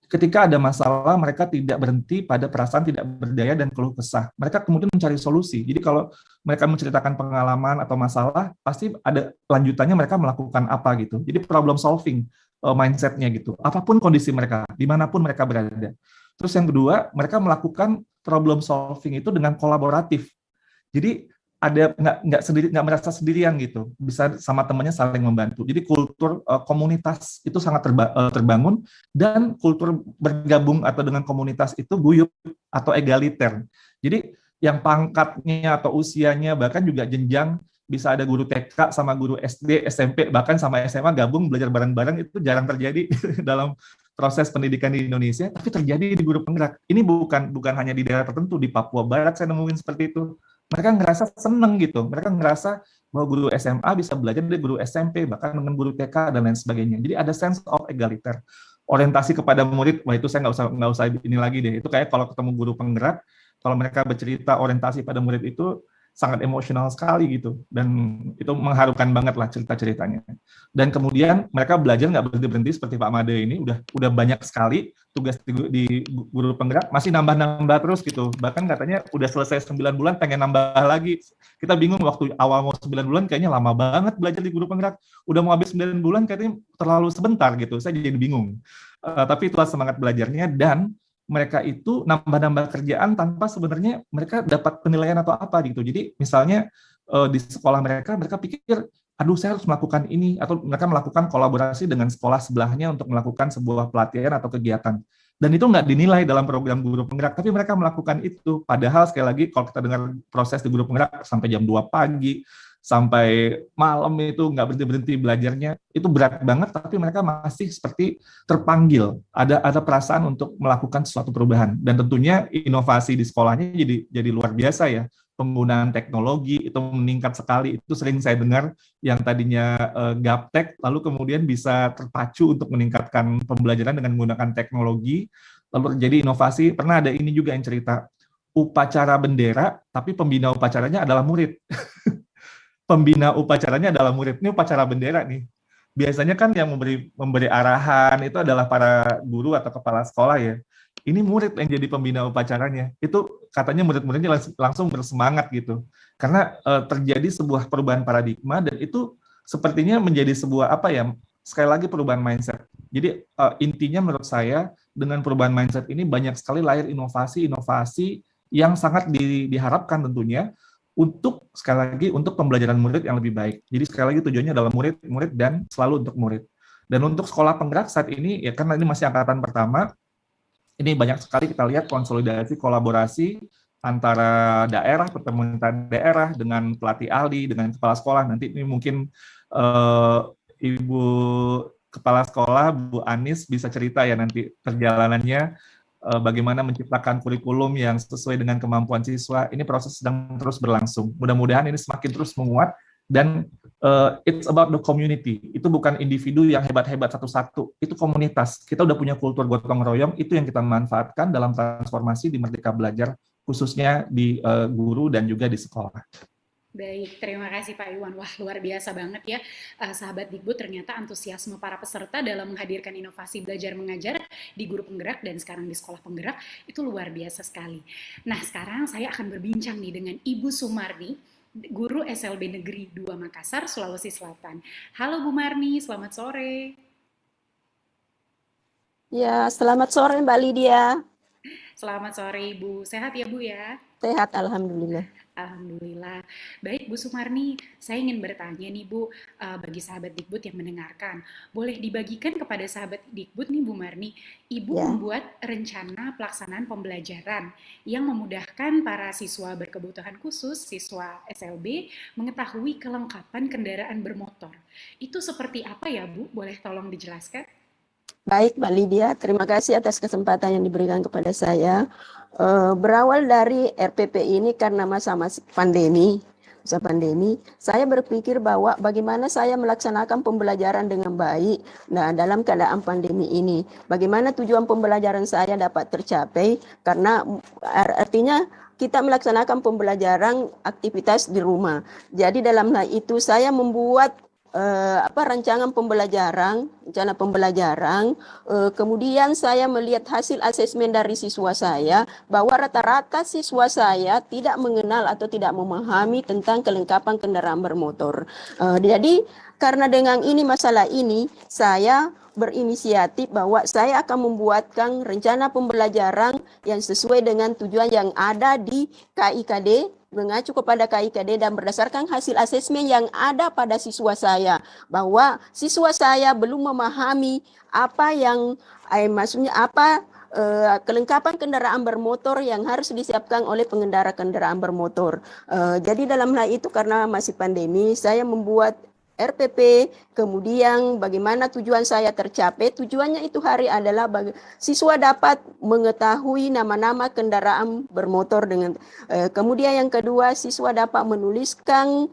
Ketika ada masalah, mereka tidak berhenti pada perasaan tidak berdaya dan keluh kesah. Mereka kemudian mencari solusi. Jadi kalau mereka menceritakan pengalaman atau masalah, pasti ada lanjutannya mereka melakukan apa gitu. Jadi problem solving mindset-nya gitu. Apapun kondisi mereka, dimanapun mereka berada. Terus yang kedua, mereka melakukan problem solving itu dengan kolaboratif. Jadi ada nggak merasa sendirian gitu, bisa sama temannya saling membantu. Jadi kultur komunitas itu sangat terbangun, dan kultur bergabung atau dengan komunitas itu guyup atau egaliter. Jadi yang pangkatnya atau usianya bahkan juga jenjang, bisa ada guru TK sama guru SD, SMP, bahkan sama SMA gabung belajar bareng-bareng, itu jarang terjadi dalam proses pendidikan di Indonesia, tapi terjadi di guru penggerak. Ini bukan hanya di daerah tertentu, di Papua Barat saya nemuin seperti itu. Mereka ngerasa seneng gitu, mereka ngerasa bahwa guru SMA bisa belajar dari guru SMP, bahkan dengan guru TK dan lain sebagainya. Jadi ada sense of egaliter. Orientasi kepada murid, wah itu saya nggak usah ini lagi deh. Itu kayak kalau ketemu guru penggerak, kalau mereka bercerita orientasi pada murid itu sangat emosional sekali gitu, dan itu mengharukan banget lah cerita-ceritanya. Dan kemudian mereka belajar nggak berhenti-berhenti seperti Pak Made ini, udah banyak sekali tugas di guru penggerak, masih nambah-nambah terus gitu. Bahkan katanya udah selesai 9 bulan pengen nambah lagi. Kita bingung, waktu awal mau 9 bulan kayaknya lama banget belajar di guru penggerak, udah mau habis 9 bulan kayaknya terlalu sebentar gitu. Saya jadi bingung. Tapi itulah semangat belajarnya, dan mereka itu nambah-nambah kerjaan tanpa sebenarnya mereka dapat penilaian atau apa gitu. Jadi misalnya di sekolah mereka pikir, aduh saya harus melakukan ini, atau mereka melakukan kolaborasi dengan sekolah sebelahnya untuk melakukan sebuah pelatihan atau kegiatan. Dan itu nggak dinilai dalam program guru penggerak, tapi mereka melakukan itu. Padahal sekali lagi kalau kita dengar proses di guru penggerak sampai jam 2 pagi, sampai malam itu nggak berhenti-berhenti belajarnya, itu berat banget, tapi mereka masih seperti terpanggil, ada perasaan untuk melakukan suatu perubahan. Dan tentunya inovasi di sekolahnya jadi luar biasa ya. Penggunaan teknologi itu meningkat sekali. Itu sering saya dengar yang tadinya gaptek, lalu kemudian bisa terpacu untuk meningkatkan pembelajaran dengan menggunakan teknologi, lalu terjadi inovasi. Pernah ada ini juga yang cerita, upacara bendera, tapi pembina upacaranya adalah murid. Pembina upacaranya adalah murid. Ini upacara bendera nih. Biasanya kan yang memberi arahan itu adalah para guru atau kepala sekolah ya. Ini murid yang jadi pembina upacaranya. Itu katanya murid-muridnya langsung bersemangat gitu. Karena terjadi sebuah perubahan paradigma, dan itu sepertinya menjadi sebuah sekali lagi perubahan mindset. Jadi intinya menurut saya dengan perubahan mindset ini banyak sekali lahir inovasi-inovasi yang sangat diharapkan tentunya, untuk sekali lagi untuk pembelajaran murid yang lebih baik. Jadi sekali lagi tujuannya adalah murid dan selalu untuk murid. Dan untuk sekolah penggerak saat ini ya, karena ini masih angkatan pertama, ini banyak sekali kita lihat konsolidasi kolaborasi antara daerah, pemerintahan daerah dengan pelatih ahli, dengan kepala sekolah. Nanti ini mungkin Ibu Kepala Sekolah Bu Anis bisa cerita ya nanti perjalanannya, bagaimana menciptakan kurikulum yang sesuai dengan kemampuan siswa. Ini proses sedang terus berlangsung. Mudah-mudahan ini semakin terus menguat, dan it's about the community. Itu bukan individu yang hebat-hebat satu-satu, itu komunitas. Kita udah punya kultur gotong royong, itu yang kita manfaatkan dalam transformasi di Merdeka Belajar, khususnya di guru dan juga di sekolah. Baik, terima kasih Pak Iwan. Wah, luar biasa banget ya, sahabat Dikbud, ternyata antusiasme para peserta dalam menghadirkan inovasi belajar mengajar di guru penggerak dan sekarang di sekolah penggerak itu luar biasa sekali. Nah, sekarang saya akan berbincang nih dengan Ibu Sumarni, guru SLB Negeri 2 Makassar, Sulawesi Selatan. Halo Bu Marni, selamat sore. Ya, selamat sore Mbak Lydia. Selamat sore Ibu, sehat ya Bu ya? Sehat, alhamdulillah. Alhamdulillah. Baik Bu Sumarni, saya ingin bertanya nih Bu, bagi sahabat Dikbud yang mendengarkan, boleh dibagikan kepada sahabat Dikbud nih Bu Marni, Ibu Ya. membuat rencana pelaksanaan pembelajaran yang memudahkan para siswa berkebutuhan khusus, siswa SLB, mengetahui kelengkapan kendaraan bermotor. Itu seperti apa ya Bu? Boleh tolong dijelaskan? Baik, Mbak Lydia, terima kasih atas kesempatan yang diberikan kepada saya. Berawal dari RPP ini karena masa pandemi, saya berpikir bahwa bagaimana saya melaksanakan pembelajaran dengan baik. Nah, dalam keadaan pandemi ini, bagaimana tujuan pembelajaran saya dapat tercapai? Karena artinya kita melaksanakan pembelajaran aktivitas di rumah. Jadi dalam hal itu saya membuat rencana pembelajaran, kemudian saya melihat hasil asesmen dari siswa saya bahwa rata-rata siswa saya tidak mengenal atau tidak memahami tentang kelengkapan kendaraan bermotor. Jadi karena dengan masalah ini saya berinisiatif bahwa saya akan membuatkan rencana pembelajaran yang sesuai dengan tujuan yang ada di KIKD, mengacu kepada KIKD dan berdasarkan hasil asesmen yang ada pada siswa saya, bahwa siswa saya belum memahami apa yang kelengkapan kendaraan bermotor yang harus disiapkan oleh pengendara kendaraan bermotor. Jadi dalam hal itu karena masih pandemi, saya membuat RPP, kemudian bagaimana tujuan saya tercapai. Tujuannya itu hari adalah siswa dapat mengetahui nama-nama kendaraan bermotor dengan kemudian yang kedua, siswa dapat menuliskan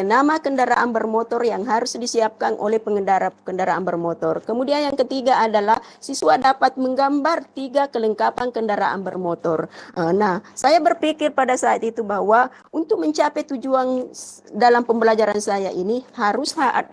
nama kendaraan bermotor yang harus disiapkan oleh pengendara kendaraan bermotor. Kemudian yang ketiga adalah siswa dapat menggambar 3 kelengkapan kendaraan bermotor. Nah, saya berpikir pada saat itu bahwa untuk mencapai tujuan dalam pembelajaran saya ini harus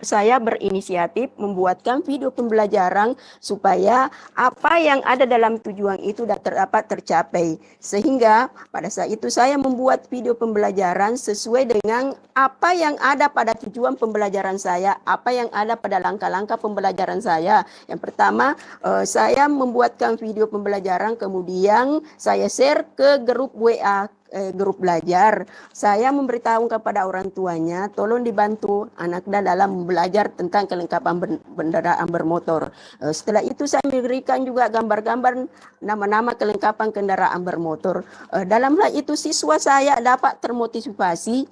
saya berinisiatif membuatkan video pembelajaran supaya apa yang ada dalam tujuan itu dapat tercapai. Sehingga pada saat itu saya membuat video pembelajaran sesuai dengan apa yang ada pada tujuan pembelajaran saya, apa yang ada pada langkah-langkah pembelajaran saya. Yang pertama, saya membuatkan video pembelajaran, kemudian saya share ke grup WA, grup belajar. Saya memberitahu kepada orang tuanya, tolong dibantu anaknya dalam belajar tentang kelengkapan kendaraan bermotor. Setelah itu saya memberikan juga gambar-gambar nama-nama kelengkapan kendaraan bermotor. Dalam hal itu siswa saya dapat termotivasi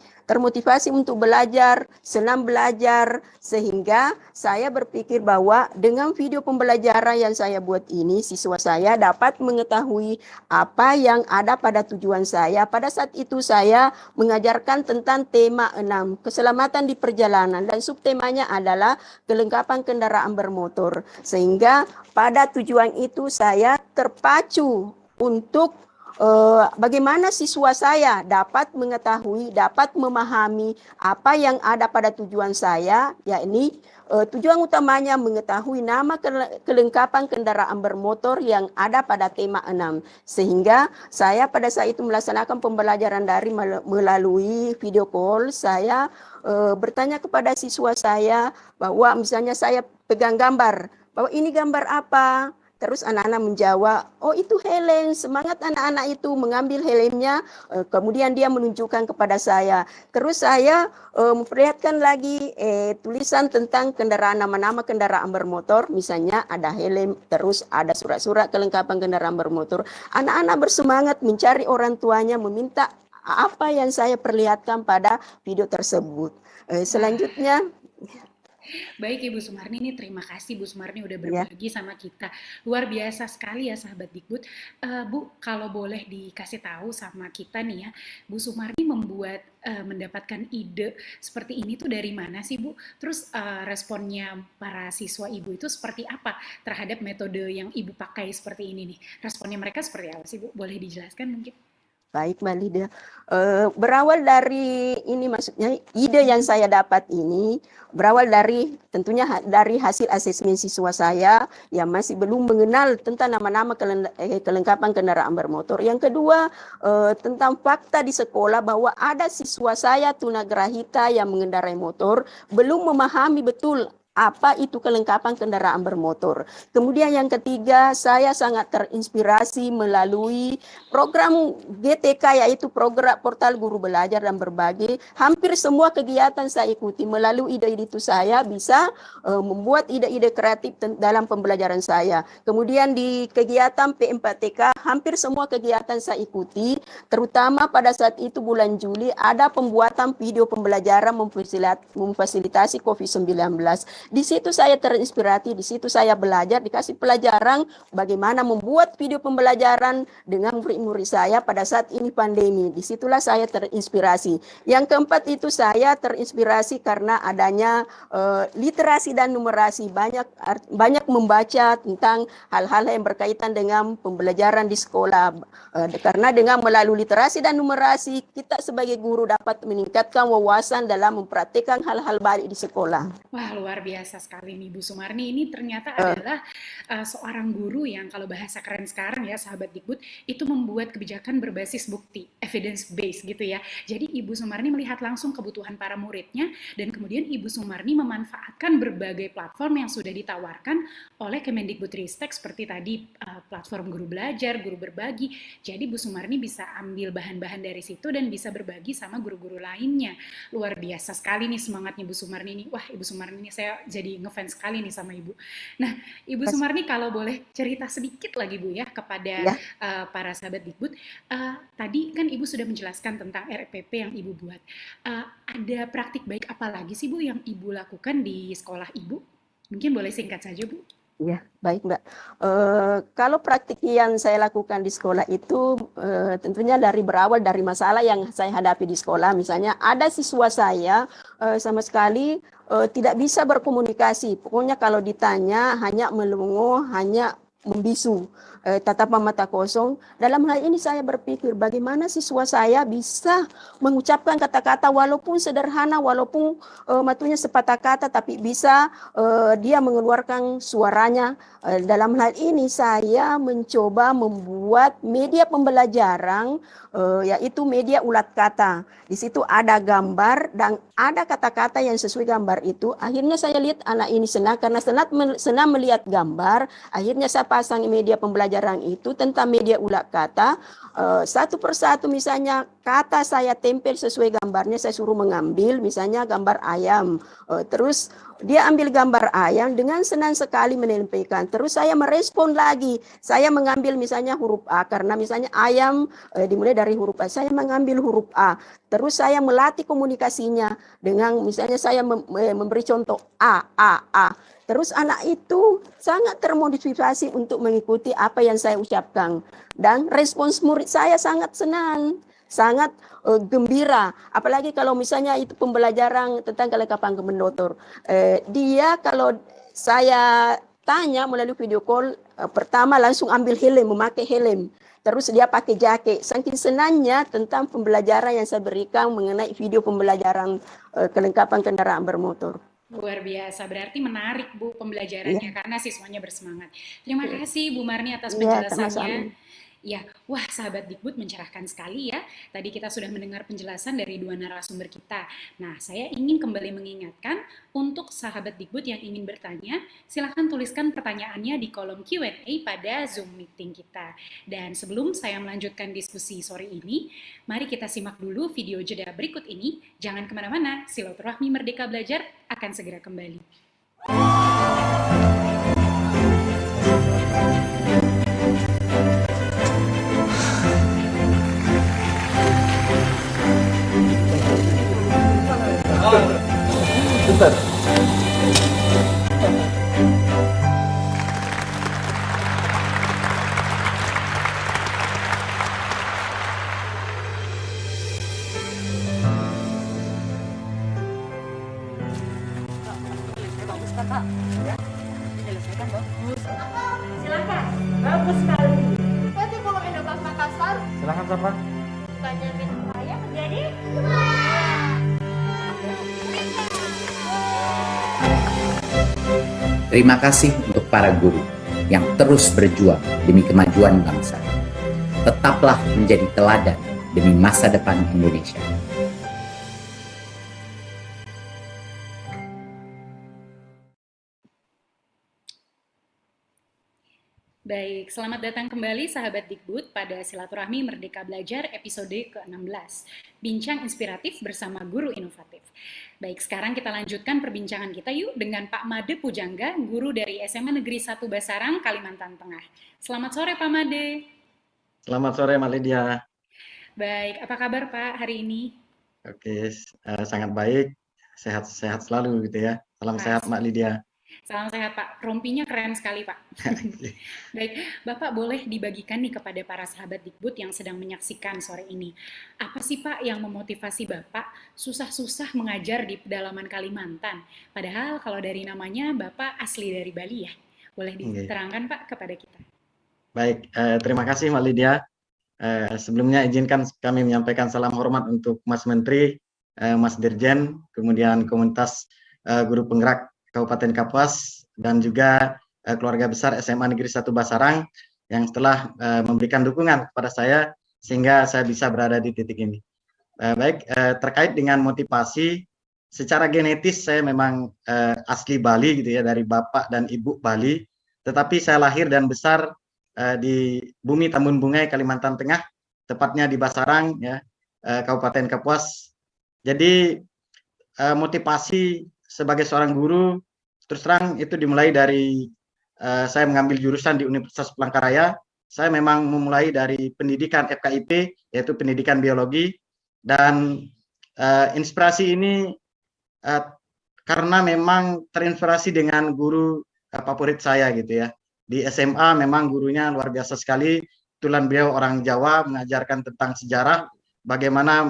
untuk belajar, senang belajar, sehingga saya berpikir bahwa dengan video pembelajaran yang saya buat ini, siswa saya dapat mengetahui apa yang ada pada tujuan saya. Pada saat itu saya mengajarkan tentang tema 6, keselamatan di perjalanan, dan subtemanya adalah kelengkapan kendaraan bermotor. Sehingga pada tujuan itu saya terpacu untuk bagaimana siswa saya dapat mengetahui, dapat memahami apa yang ada pada tujuan saya, yakni tujuan utamanya mengetahui nama kelengkapan kendaraan bermotor yang ada pada tema 6. Sehingga saya pada saat itu melaksanakan pembelajaran dari melalui video call. Saya bertanya kepada siswa saya bahwa misalnya saya pegang gambar, bahwa ini gambar apa? Terus anak-anak menjawab, oh itu helm, semangat anak-anak itu mengambil helmnya, kemudian dia menunjukkan kepada saya. Terus saya memperlihatkan lagi tulisan tentang kendaraan, nama-nama kendaraan bermotor, misalnya ada helm, terus ada surat-surat kelengkapan kendaraan bermotor. Anak-anak bersemangat mencari orang tuanya, meminta apa yang saya perlihatkan pada video tersebut. Selanjutnya, baik Ibu Sumarni, ini terima kasih Bu Sumarni udah berbagi sama kita. Luar biasa sekali ya sahabat Dikbud. Bu, kalau boleh dikasih tahu sama kita nih ya, Bu Sumarni mendapatkan ide seperti ini tuh dari mana sih Bu? Terus responnya para siswa Ibu itu seperti apa terhadap metode yang Ibu pakai seperti ini nih? Responnya mereka seperti apa sih Bu? Boleh dijelaskan mungkin? baik Mbak Lydia, berawal dari ini, maksudnya ide yang saya dapat ini berawal dari tentunya dari hasil asesmen siswa saya yang masih belum mengenal tentang nama-nama kelengkapan kendaraan bermotor. Yang kedua, tentang fakta di sekolah bahwa ada siswa saya tunagrahita yang mengendarai motor belum memahami betul apa itu kelengkapan kendaraan bermotor. Kemudian yang ketiga, saya sangat terinspirasi melalui program GTK, yaitu program Portal Guru Belajar dan Berbagi. Hampir semua kegiatan saya ikuti. Melalui ide itu saya bisa membuat ide-ide kreatif dalam pembelajaran saya. Kemudian di kegiatan P4TK, hampir semua kegiatan saya ikuti, terutama pada saat itu bulan Juli ada pembuatan video pembelajaran memfasilitasi COVID-19. Di situ saya terinspirasi, di situ saya belajar, dikasih pelajaran bagaimana membuat video pembelajaran dengan murid-murid saya pada saat ini pandemi. Disitulah saya terinspirasi. Yang keempat itu saya terinspirasi karena adanya literasi dan numerasi. Banyak membaca tentang hal-hal yang berkaitan dengan pembelajaran di sekolah. Karena dengan melalui literasi dan numerasi, kita sebagai guru dapat meningkatkan wawasan dalam mempraktikkan hal-hal baik di sekolah. Wah, luar biasa sekali nih Bu Sumarni. Ini ternyata adalah seorang guru yang kalau bahasa keren sekarang ya, sahabat Dikbud, itu membuat kebijakan berbasis bukti, evidence based gitu ya. Jadi Ibu Sumarni melihat langsung kebutuhan para muridnya, dan kemudian Ibu Sumarni memanfaatkan berbagai platform yang sudah ditawarkan oleh Kemendikbudristek seperti tadi platform guru belajar, guru berbagi. Jadi Bu Sumarni bisa ambil bahan-bahan dari situ dan bisa berbagi sama guru-guru lainnya. Luar biasa sekali nih semangatnya Bu Sumarni ini. Wah, Ibu Sumarni ini saya jadi ngefans sekali nih sama Ibu. Nah, Ibu Sumarni kalau boleh cerita sedikit lagi Bu ya kepada para sahabat Dikbud. Tadi kan Ibu sudah menjelaskan tentang RPP yang Ibu buat. Ada praktik baik apa lagi sih Bu yang Ibu lakukan di sekolah Ibu? Mungkin boleh singkat saja Bu. Ya, baik Mbak. Kalau praktik yang saya lakukan di sekolah itu tentunya berawal dari masalah yang saya hadapi di sekolah. Misalnya ada siswa saya sama sekali tidak bisa berkomunikasi. Pokoknya kalau ditanya hanya melongo, hanya membisu, tatapan mata kosong. Dalam hal ini saya berpikir bagaimana siswa saya bisa mengucapkan kata-kata walaupun sederhana, walaupun matunya sepatah kata, tapi bisa dia mengeluarkan suaranya. Dalam hal ini saya mencoba membuat media pembelajaran, yaitu media ulat kata. Di situ ada gambar dan ada kata-kata yang sesuai gambar itu. Akhirnya saya lihat anak ini senang, karena senang melihat gambar. Akhirnya saya pasang media pembelajaran itu tentang media ulat kata. Satu persatu misalnya kata saya tempel sesuai gambarnya, saya suruh mengambil misalnya gambar ayam. Terus dia ambil gambar ayam dengan senang sekali menempelkan. Terus saya merespon lagi. Saya mengambil misalnya huruf A, karena misalnya ayam dimulai dari huruf A. Saya mengambil huruf A. Terus saya melatih komunikasinya dengan misalnya saya memberi contoh A. Terus anak itu sangat termotivasi untuk mengikuti apa yang saya ucapkan. Dan respons murid saya sangat senang, sangat gembira. Apalagi kalau misalnya itu pembelajaran tentang kelengkapan bermotor. Dia kalau saya tanya melalui video call, pertama langsung ambil helm, memakai helm. Terus dia pakai jaket. Saking senangnya tentang pembelajaran yang saya berikan mengenai video pembelajaran kelengkapan kendaraan bermotor. Luar biasa, berarti menarik Bu pembelajarannya karena siswanya bersemangat. Terima kasih Bu Marni atas penjelasannya. Ya, wah sahabat Dikbud mencerahkan sekali ya. Tadi kita sudah mendengar penjelasan dari dua narasumber kita. Nah, saya ingin kembali mengingatkan untuk sahabat Dikbud yang ingin bertanya, silahkan tuliskan pertanyaannya di kolom Q&A pada Zoom meeting kita. Dan sebelum saya melanjutkan diskusi sore ini, mari kita simak dulu video jeda berikut ini. Jangan kemana-mana, Silaturahmi Merdeka Belajar akan segera kembali. Bentar. Bagus kakak, ya menyelesaikan bagus. Silakan, bagus sekali. Berarti kalau Indokas Makassar, Silakan Safa. bukannya minta saya menjadi Terima kasih untuk para guru yang terus berjuang demi kemajuan bangsa. Tetaplah menjadi teladan demi masa depan Indonesia. Baik, selamat datang kembali sahabat Dikbud pada Silaturahmi Merdeka Belajar episode ke-16. Bincang inspiratif bersama guru inovatif. Baik, sekarang kita lanjutkan perbincangan kita yuk dengan Pak Made Pujangga, guru dari SMA Negeri 1 Basarang, Kalimantan Tengah. Selamat sore Pak Made. Selamat sore Mbak Lydia. Baik, apa kabar Pak hari ini? Oke, sangat baik, sehat-sehat selalu gitu ya. Salam sehat Mbak Lydia. Salam sehat Pak, rompinya keren sekali Pak. Baik, Bapak boleh dibagikan nih kepada para sahabat Dikbud yang sedang menyaksikan sore ini. Apa sih Pak yang memotivasi Bapak susah-susah mengajar di pedalaman Kalimantan? Padahal kalau dari namanya Bapak asli dari Bali ya. Boleh diterangkan Pak kepada kita. Baik, terima kasih Mbak Lydia. Sebelumnya izinkan kami menyampaikan salam hormat untuk Mas Menteri, Mas Dirjen, kemudian komunitas guru penggerak Kabupaten Kapuas, dan juga keluarga besar SMA Negeri 1 Basarang yang telah memberikan dukungan kepada saya sehingga saya bisa berada di titik ini. Baik, terkait dengan motivasi, secara genetis saya memang asli Bali gitu ya, dari bapak dan ibu Bali, tetapi saya lahir dan besar di bumi Tambun Bungai, Kalimantan Tengah, tepatnya di Basarang ya, Kabupaten Kapuas. Jadi motivasi sebagai seorang guru terus terang itu dimulai dari saya mengambil jurusan di Universitas Palangkaraya. Saya memang memulai dari pendidikan FKIP, yaitu pendidikan biologi, dan inspirasi ini karena memang terinspirasi dengan guru favorit saya gitu ya. Di SMA memang gurunya luar biasa sekali. Kebetulan beliau orang Jawa, mengajarkan tentang sejarah, bagaimana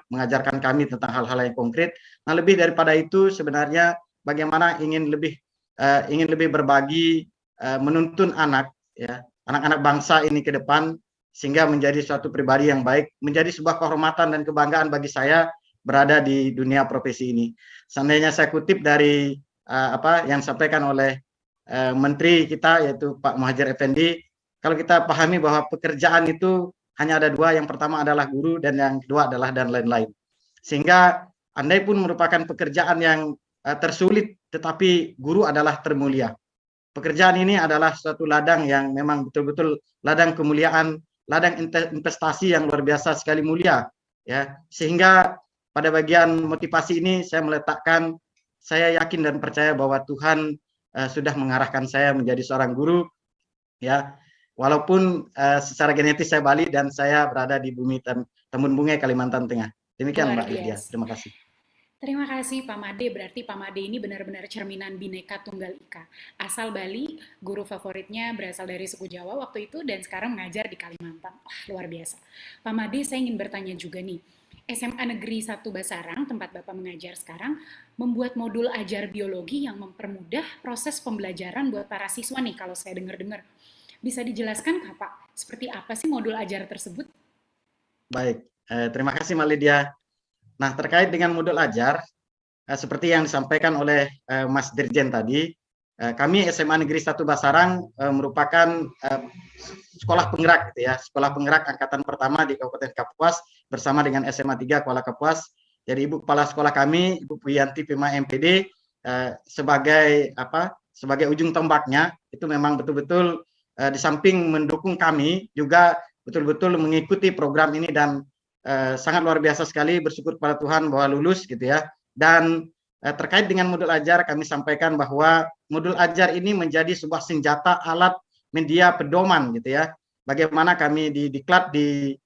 mengajarkan kami tentang hal-hal yang konkret. Nah, lebih daripada itu sebenarnya bagaimana ingin lebih berbagi, menuntun anak ya, anak-anak bangsa ini ke depan sehingga menjadi suatu pribadi yang baik, menjadi sebuah kehormatan dan kebanggaan bagi saya berada di dunia profesi ini. Seandainya saya kutip dari yang disampaikan oleh Menteri kita yaitu Pak Muhadjir Effendi, kalau kita pahami bahwa pekerjaan itu hanya ada dua, yang pertama adalah guru dan yang kedua adalah dan lain-lain. Sehingga andai pun merupakan pekerjaan yang tersulit, tetapi guru adalah termulia. Pekerjaan ini adalah suatu ladang yang memang betul-betul ladang kemuliaan, ladang investasi yang luar biasa sekali mulia. Ya, sehingga pada bagian motivasi ini saya meletakkan, saya yakin dan percaya bahwa Tuhan sudah mengarahkan saya menjadi seorang guru. Ya, walaupun secara genetis saya Bali dan saya berada di bumi Tambun Bungai, Kalimantan Tengah. Demikian Mbak Lydia, terima kasih. Terima kasih Pak Made, berarti Pak Made ini benar-benar cerminan Bhinneka Tunggal Ika. Asal Bali, guru favoritnya berasal dari suku Jawa waktu itu dan sekarang mengajar di Kalimantan. Wah, luar biasa. Pak Made, saya ingin bertanya juga nih, SMA Negeri 1 Basarang, tempat Bapak mengajar sekarang, membuat modul ajar biologi yang mempermudah proses pembelajaran buat para siswa nih, kalau saya dengar-dengar. Bisa dijelaskan Kak Pak, seperti apa sih modul ajar tersebut? Baik, terima kasih Mbak Lydia. Nah, terkait dengan modul ajar, seperti yang disampaikan oleh Mas Dirjen tadi, kami SMA Negeri 1 Basarang merupakan sekolah penggerak gitu ya, sekolah penggerak angkatan pertama di Kabupaten Kapuas bersama dengan SMA 3 Kuala Kapuas. Jadi Ibu Kepala Sekolah kami, Ibu Puyanti Pima MPD, sebagai ujung tombaknya itu memang betul-betul di samping mendukung kami juga betul-betul mengikuti program ini dan sangat luar biasa sekali, bersyukur kepada Tuhan bahwa lulus gitu ya. Dan terkait dengan modul ajar, kami sampaikan bahwa modul ajar ini menjadi sebuah senjata, alat, media pedoman gitu ya. Bagaimana kami diklat di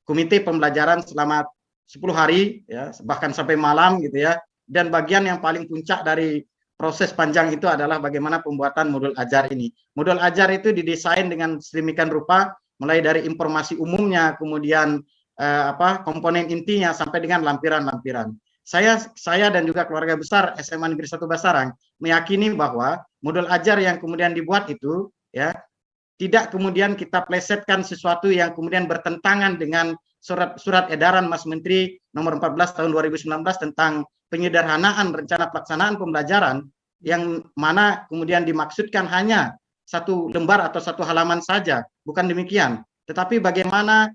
komite pembelajaran selama 10 hari ya, bahkan sampai malam gitu ya. Dan bagian yang paling puncak dari proses panjang itu adalah bagaimana pembuatan modul ajar ini. Modul ajar itu didesain dengan sedemikian rupa, mulai dari informasi umumnya, kemudian komponen intinya sampai dengan lampiran-lampiran. Saya dan juga keluarga besar SMA Negeri 1 Basarang meyakini bahwa modul ajar yang kemudian dibuat itu ya tidak kemudian kita plesetkan sesuatu yang kemudian bertentangan dengan surat edaran Mas Menteri nomor 14 tahun 2019 tentang penyederhanaan rencana pelaksanaan pembelajaran, yang mana kemudian dimaksudkan hanya satu lembar atau satu halaman saja. Bukan demikian, tetapi bagaimana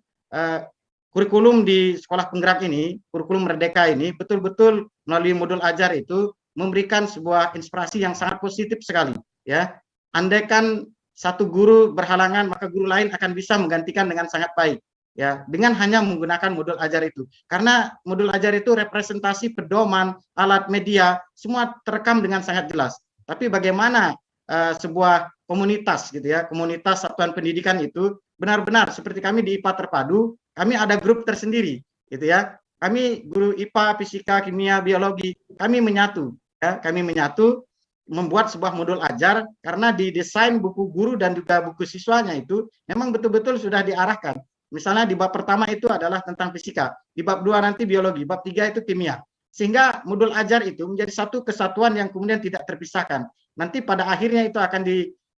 kurikulum di sekolah penggerak ini, kurikulum Merdeka ini betul-betul melalui modul ajar itu memberikan sebuah inspirasi yang sangat positif sekali ya. andaikan satu guru berhalangan, maka guru lain akan bisa menggantikan dengan sangat baik. Ya, dengan hanya menggunakan modul ajar itu. Karena modul ajar itu representasi pedoman, alat media, semua terekam dengan sangat jelas. Tapi bagaimana sebuah komunitas gitu ya, komunitas satuan pendidikan itu benar-benar seperti kami di IPA Terpadu, kami ada grup tersendiri gitu ya. Kami guru IPA, fisika, kimia, biologi, kami menyatu ya, kami menyatu membuat sebuah modul ajar karena didesain buku guru dan juga buku siswanya itu memang betul-betul sudah diarahkan. Misalnya di bab pertama itu adalah tentang fisika, di bab 2 nanti biologi, bab 3 itu kimia. Sehingga modul ajar itu menjadi satu kesatuan yang kemudian tidak terpisahkan. Nanti pada akhirnya itu akan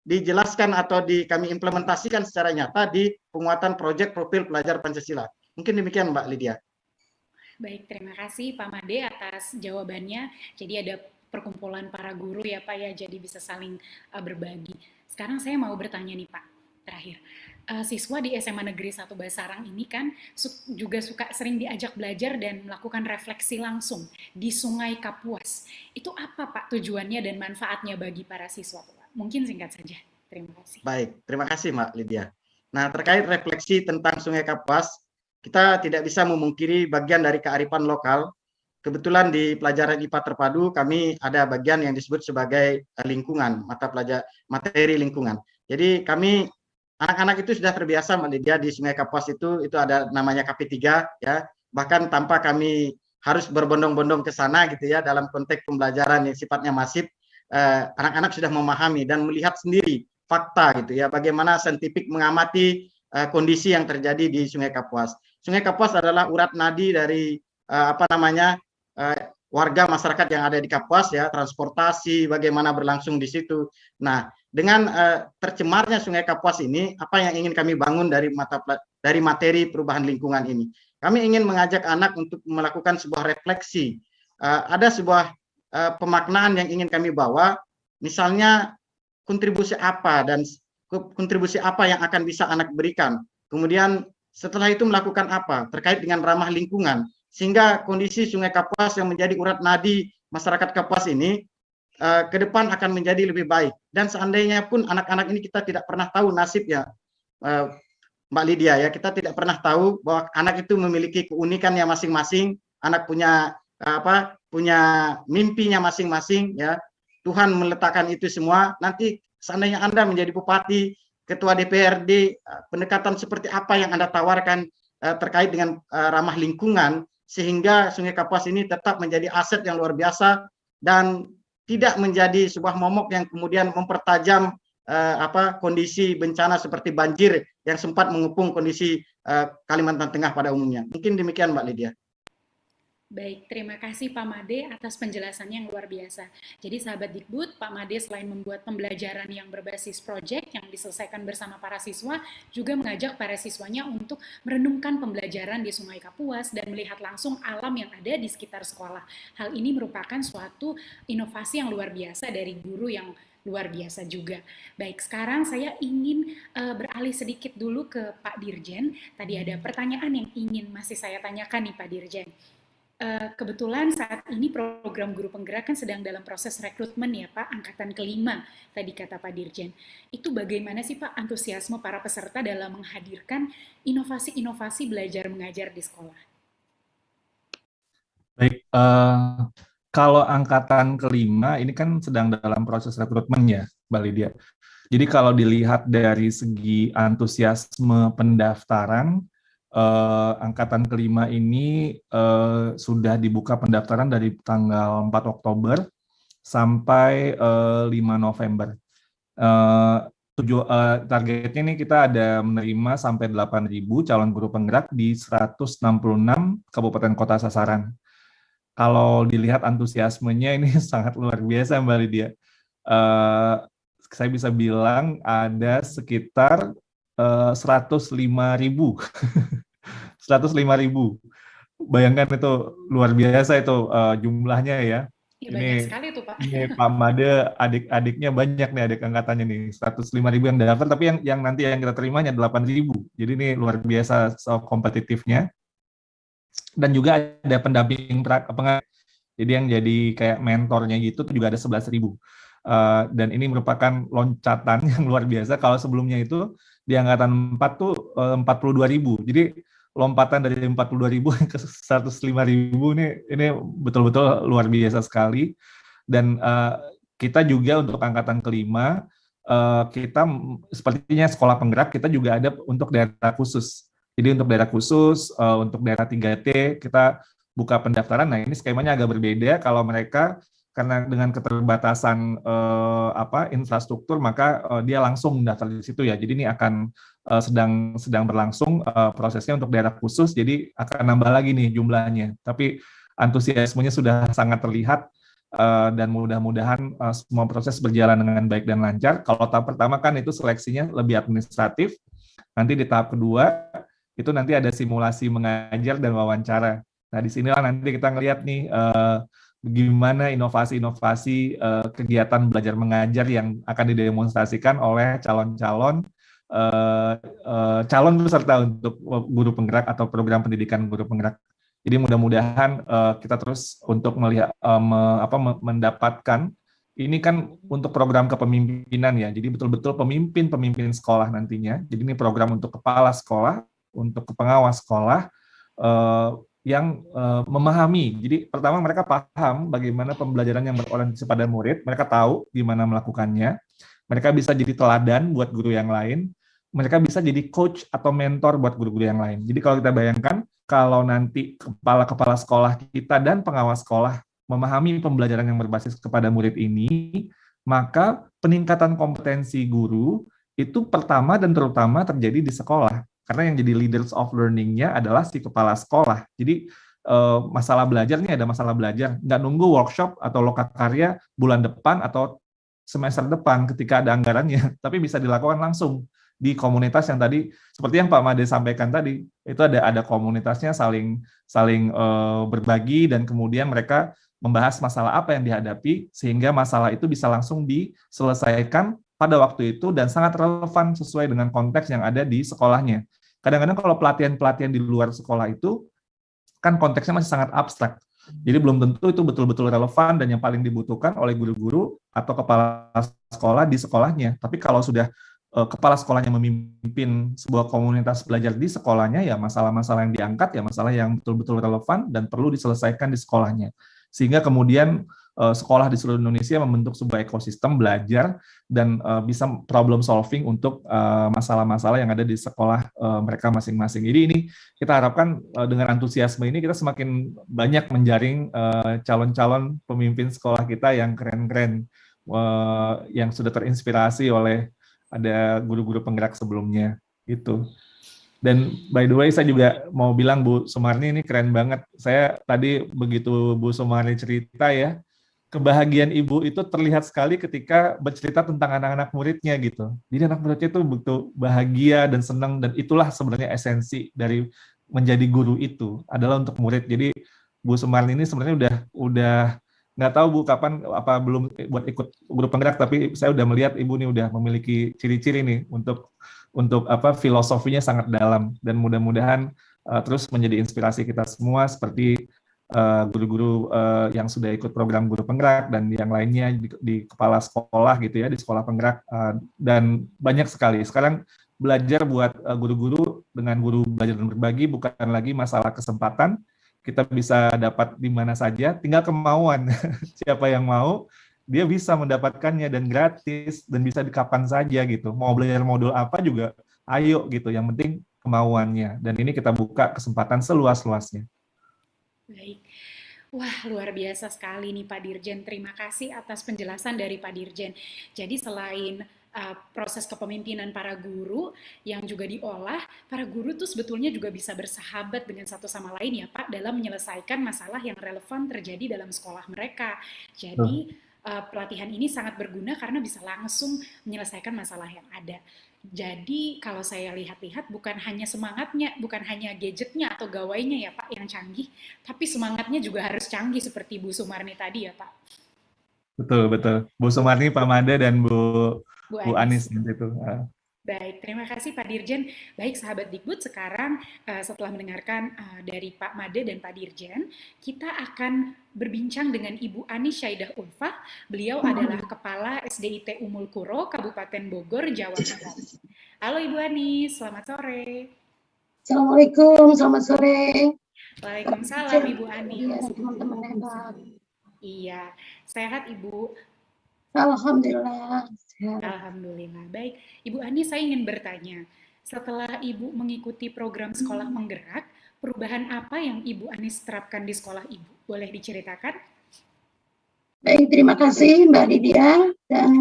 dijelaskan atau kami implementasikan secara nyata di penguatan proyek profil pelajar Pancasila. Mungkin demikian Mbak Lydia. Baik, terima kasih Pak Made atas jawabannya. Jadi ada perkumpulan para guru ya Pak ya, jadi bisa saling berbagi. Sekarang saya mau bertanya nih Pak, terakhir. Siswa di SMA Negeri 1 Basarang ini kan juga suka sering diajak belajar dan melakukan refleksi langsung di Sungai Kapuas. Itu apa Pak tujuannya dan manfaatnya bagi para siswa Pak? Mungkin singkat saja. Terima kasih. Baik, terima kasih Mbak Lydia. Nah, terkait refleksi tentang Sungai Kapuas, kita tidak bisa memungkiri bagian dari kearifan lokal. Kebetulan di pelajaran IPA Terpadu kami ada bagian yang disebut sebagai lingkungan, mata pelajaran materi lingkungan. Jadi kami anak-anak itu sudah terbiasa Mbak Lydia di Sungai Kapuas itu ada namanya KP3 ya. Bahkan tanpa kami harus berbondong-bondong ke sana gitu ya dalam konteks pembelajaran yang sifatnya masif, anak-anak sudah memahami dan melihat sendiri fakta gitu ya bagaimana saintifik mengamati kondisi yang terjadi di Sungai Kapuas. Sungai Kapuas adalah urat nadi dari warga masyarakat yang ada di Kapuas ya, transportasi bagaimana berlangsung di situ. Nah, dengan tercemarnya Sungai Kapuas ini, apa yang ingin kami bangun dari materi perubahan lingkungan ini? Kami ingin mengajak anak untuk melakukan sebuah refleksi. Ada sebuah pemaknaan yang ingin kami bawa, misalnya kontribusi apa yang akan bisa anak berikan. Kemudian setelah itu melakukan apa terkait dengan ramah lingkungan, sehingga kondisi Sungai Kapuas yang menjadi urat nadi masyarakat Kapuas ini ke depan akan menjadi lebih baik. Dan seandainya pun anak-anak ini kita tidak pernah tahu nasibnya, Mbak Lydia ya, kita tidak pernah tahu bahwa anak itu memiliki keunikannya masing-masing, anak punya mimpinya masing-masing ya. Tuhan meletakkan itu semua. Nanti seandainya Anda menjadi bupati, ketua DPRD, pendekatan seperti apa yang Anda tawarkan terkait dengan ramah lingkungan, sehingga Sungai Kapuas ini tetap menjadi aset yang luar biasa dan tidak menjadi sebuah momok yang kemudian mempertajam kondisi bencana seperti banjir yang sempat mengepung kondisi Kalimantan Tengah pada umumnya. Mungkin demikian Mbak Lydia. Baik, terima kasih Pak Made atas penjelasannya yang luar biasa. Jadi sahabat Dikbud, Pak Made selain membuat pembelajaran yang berbasis proyek yang diselesaikan bersama para siswa, juga mengajak para siswanya untuk merenungkan pembelajaran di Sungai Kapuas dan melihat langsung alam yang ada di sekitar sekolah. Hal ini merupakan suatu inovasi yang luar biasa dari guru yang luar biasa juga. Baik, sekarang saya ingin beralih sedikit dulu ke Pak Dirjen. Tadi ada pertanyaan yang ingin masih saya tanyakan nih Pak Dirjen. Kebetulan saat ini program guru penggerak kan sedang dalam proses rekrutmen ya Pak, angkatan kelima tadi kata Pak Dirjen. Itu bagaimana sih Pak antusiasme para peserta dalam menghadirkan inovasi-inovasi belajar mengajar di sekolah? Baik, kalau angkatan kelima ini kan sedang dalam proses rekrutmen ya Mbak Lydia. Jadi kalau dilihat dari segi antusiasme pendaftaran, angkatan kelima ini sudah dibuka pendaftaran dari tanggal 4 Oktober sampai 5 November. Targetnya ini kita ada menerima sampai 8.000 calon guru penggerak di 166 kabupaten kota sasaran. Kalau dilihat antusiasmenya ini sangat luar biasa Mbak Lydia. Saya bisa bilang ada sekitar 105.000. 105.000. Bayangkan itu luar biasa itu jumlahnya ya. Ya banyak sekali tuh Pak. Ini Pak Made adik-adiknya banyak nih, adik angkatannya nih. 105.000 yang daftar, tapi yang nanti yang kita terimanya 8.000. Jadi ini luar biasa soal kompetitifnya. Dan juga ada pendamping jadi yang jadi kayak mentornya gitu juga ada 11.000. Dan ini merupakan loncatan yang luar biasa. Kalau sebelumnya itu di angkatan 4 tuh 42.000. Jadi lompatan dari 42.000 ke 105.000 ini betul-betul luar biasa sekali. Dan kita juga untuk angkatan kelima, kita sepertinya sekolah penggerak kita juga ada untuk daerah khusus. Jadi untuk daerah khusus, untuk daerah 3T kita buka pendaftaran. Nah ini skemanya agak berbeda. Kalau mereka karena dengan keterbatasan infrastruktur, maka dia langsung mendaftar di situ ya. Jadi ini akan sedang berlangsung prosesnya untuk daerah khusus. Jadi akan nambah lagi nih jumlahnya. Tapi antusiasmenya sudah sangat terlihat dan mudah-mudahan semua proses berjalan dengan baik dan lancar. Kalau tahap pertama kan itu seleksinya lebih administratif. Nanti di tahap kedua itu nanti ada simulasi mengajar dan wawancara. Nah disinilah nanti kita ngelihat nih gimana inovasi-inovasi kegiatan belajar mengajar yang akan didemonstrasikan oleh calon-calon calon peserta untuk guru penggerak atau program pendidikan guru penggerak. Jadi mudah-mudahan kita terus untuk melihat mendapatkan ini kan untuk program kepemimpinan ya. Jadi betul-betul pemimpin sekolah nantinya. Jadi ini program untuk kepala sekolah, untuk pengawas sekolah yang memahami. Jadi pertama mereka paham bagaimana pembelajaran yang berorientasi pada murid, mereka tahu gimana melakukannya, mereka bisa jadi teladan buat guru yang lain, mereka bisa jadi coach atau mentor buat guru-guru yang lain. Jadi kalau kita bayangkan, kalau nanti kepala-kepala sekolah kita dan pengawas sekolah memahami pembelajaran yang berbasis kepada murid ini, maka peningkatan kompetensi guru itu pertama dan terutama terjadi di sekolah. Karena yang jadi leaders of learning-nya adalah si kepala sekolah. Jadi masalah belajar ini ada masalah belajar. Nggak nunggu workshop atau lokakarya bulan depan atau semester depan ketika ada anggarannya, tapi bisa dilakukan langsung di komunitas yang tadi, seperti yang Pak Made sampaikan tadi, itu ada komunitasnya saling berbagi dan kemudian mereka membahas masalah apa yang dihadapi sehingga masalah itu bisa langsung diselesaikan pada waktu itu dan sangat relevan sesuai dengan konteks yang ada di sekolahnya. Kadang-kadang kalau pelatihan-pelatihan di luar sekolah itu kan konteksnya masih sangat abstrak. Jadi belum tentu itu betul-betul relevan dan yang paling dibutuhkan oleh guru-guru atau kepala sekolah di sekolahnya. Tapi kalau sudah kepala sekolahnya memimpin sebuah komunitas belajar di sekolahnya, ya masalah-masalah yang diangkat ya masalah yang betul-betul relevan dan perlu diselesaikan di sekolahnya. Sehingga kemudian sekolah di seluruh Indonesia membentuk sebuah ekosistem belajar dan bisa problem solving untuk masalah-masalah yang ada di sekolah mereka masing-masing. Jadi ini kita harapkan dengan antusiasme ini kita semakin banyak menjaring calon-calon pemimpin sekolah kita yang keren-keren, yang sudah terinspirasi oleh ada guru-guru penggerak sebelumnya gitu. Dan by the way, saya juga mau bilang Bu Sumarni ini keren banget. Saya tadi begitu Bu Sumarni cerita ya, kebahagiaan Ibu itu terlihat sekali ketika bercerita tentang anak-anak muridnya gitu. Jadi anak muridnya itu betul bahagia dan senang, dan itulah sebenarnya esensi dari menjadi guru itu adalah untuk murid. Jadi Bu Sumarni ini sebenarnya udah nggak tahu Bu kapan apa belum buat ikut guru penggerak, tapi saya udah melihat Ibu nih udah memiliki ciri-ciri nih untuk filosofinya sangat dalam, dan mudah-mudahan terus menjadi inspirasi kita semua seperti guru-guru yang sudah ikut program guru penggerak dan yang lainnya di kepala sekolah gitu ya, di sekolah penggerak, dan banyak sekali. Sekarang belajar buat guru-guru dengan guru belajar dan berbagi bukan lagi masalah kesempatan, kita bisa dapat di mana saja, tinggal kemauan. Siapa yang mau, dia bisa mendapatkannya dan gratis dan bisa di kapan saja gitu. Mau belajar modul apa juga, ayo gitu. Yang penting kemauannya. Dan ini kita buka kesempatan seluas-luasnya. Baik. Wah, luar biasa sekali nih Pak Dirjen. Terima kasih atas penjelasan dari Pak Dirjen. Jadi selain proses kepemimpinan para guru yang juga diolah, para guru tuh sebetulnya juga bisa bersahabat dengan satu sama lain ya Pak, dalam menyelesaikan masalah yang relevan terjadi dalam sekolah mereka. Jadi pelatihan ini sangat berguna karena bisa langsung menyelesaikan masalah yang ada. Jadi kalau saya lihat-lihat bukan hanya semangatnya, bukan hanya gadgetnya atau gawainya ya Pak yang canggih, tapi semangatnya juga harus canggih seperti Bu Sumarni tadi ya Pak. Betul. Bu Sumarni, Pak Made, dan Bu Anis itu. Baik, terima kasih Pak Dirjen. Baik, sahabat Dikbud, sekarang setelah mendengarkan dari Pak Made dan Pak Dirjen, kita akan berbincang dengan Ibu Ani Syaidah Ulfah. Beliau adalah Kepala SDIT Umul Quro, Kabupaten Bogor, Jawa Barat. Halo Ibu Ani, selamat sore. Assalamualaikum, selamat sore. Waalaikumsalam Ibu Ani. Iya, teman-teman hebat. Iya, sehat Ibu? Alhamdulillah. Alhamdulillah. Baik, Ibu Ani, saya ingin bertanya, setelah Ibu mengikuti program sekolah penggerak, perubahan apa yang Ibu Ani terapkan di sekolah Ibu? Boleh diceritakan? Baik, terima kasih Mbak Lydia. Dan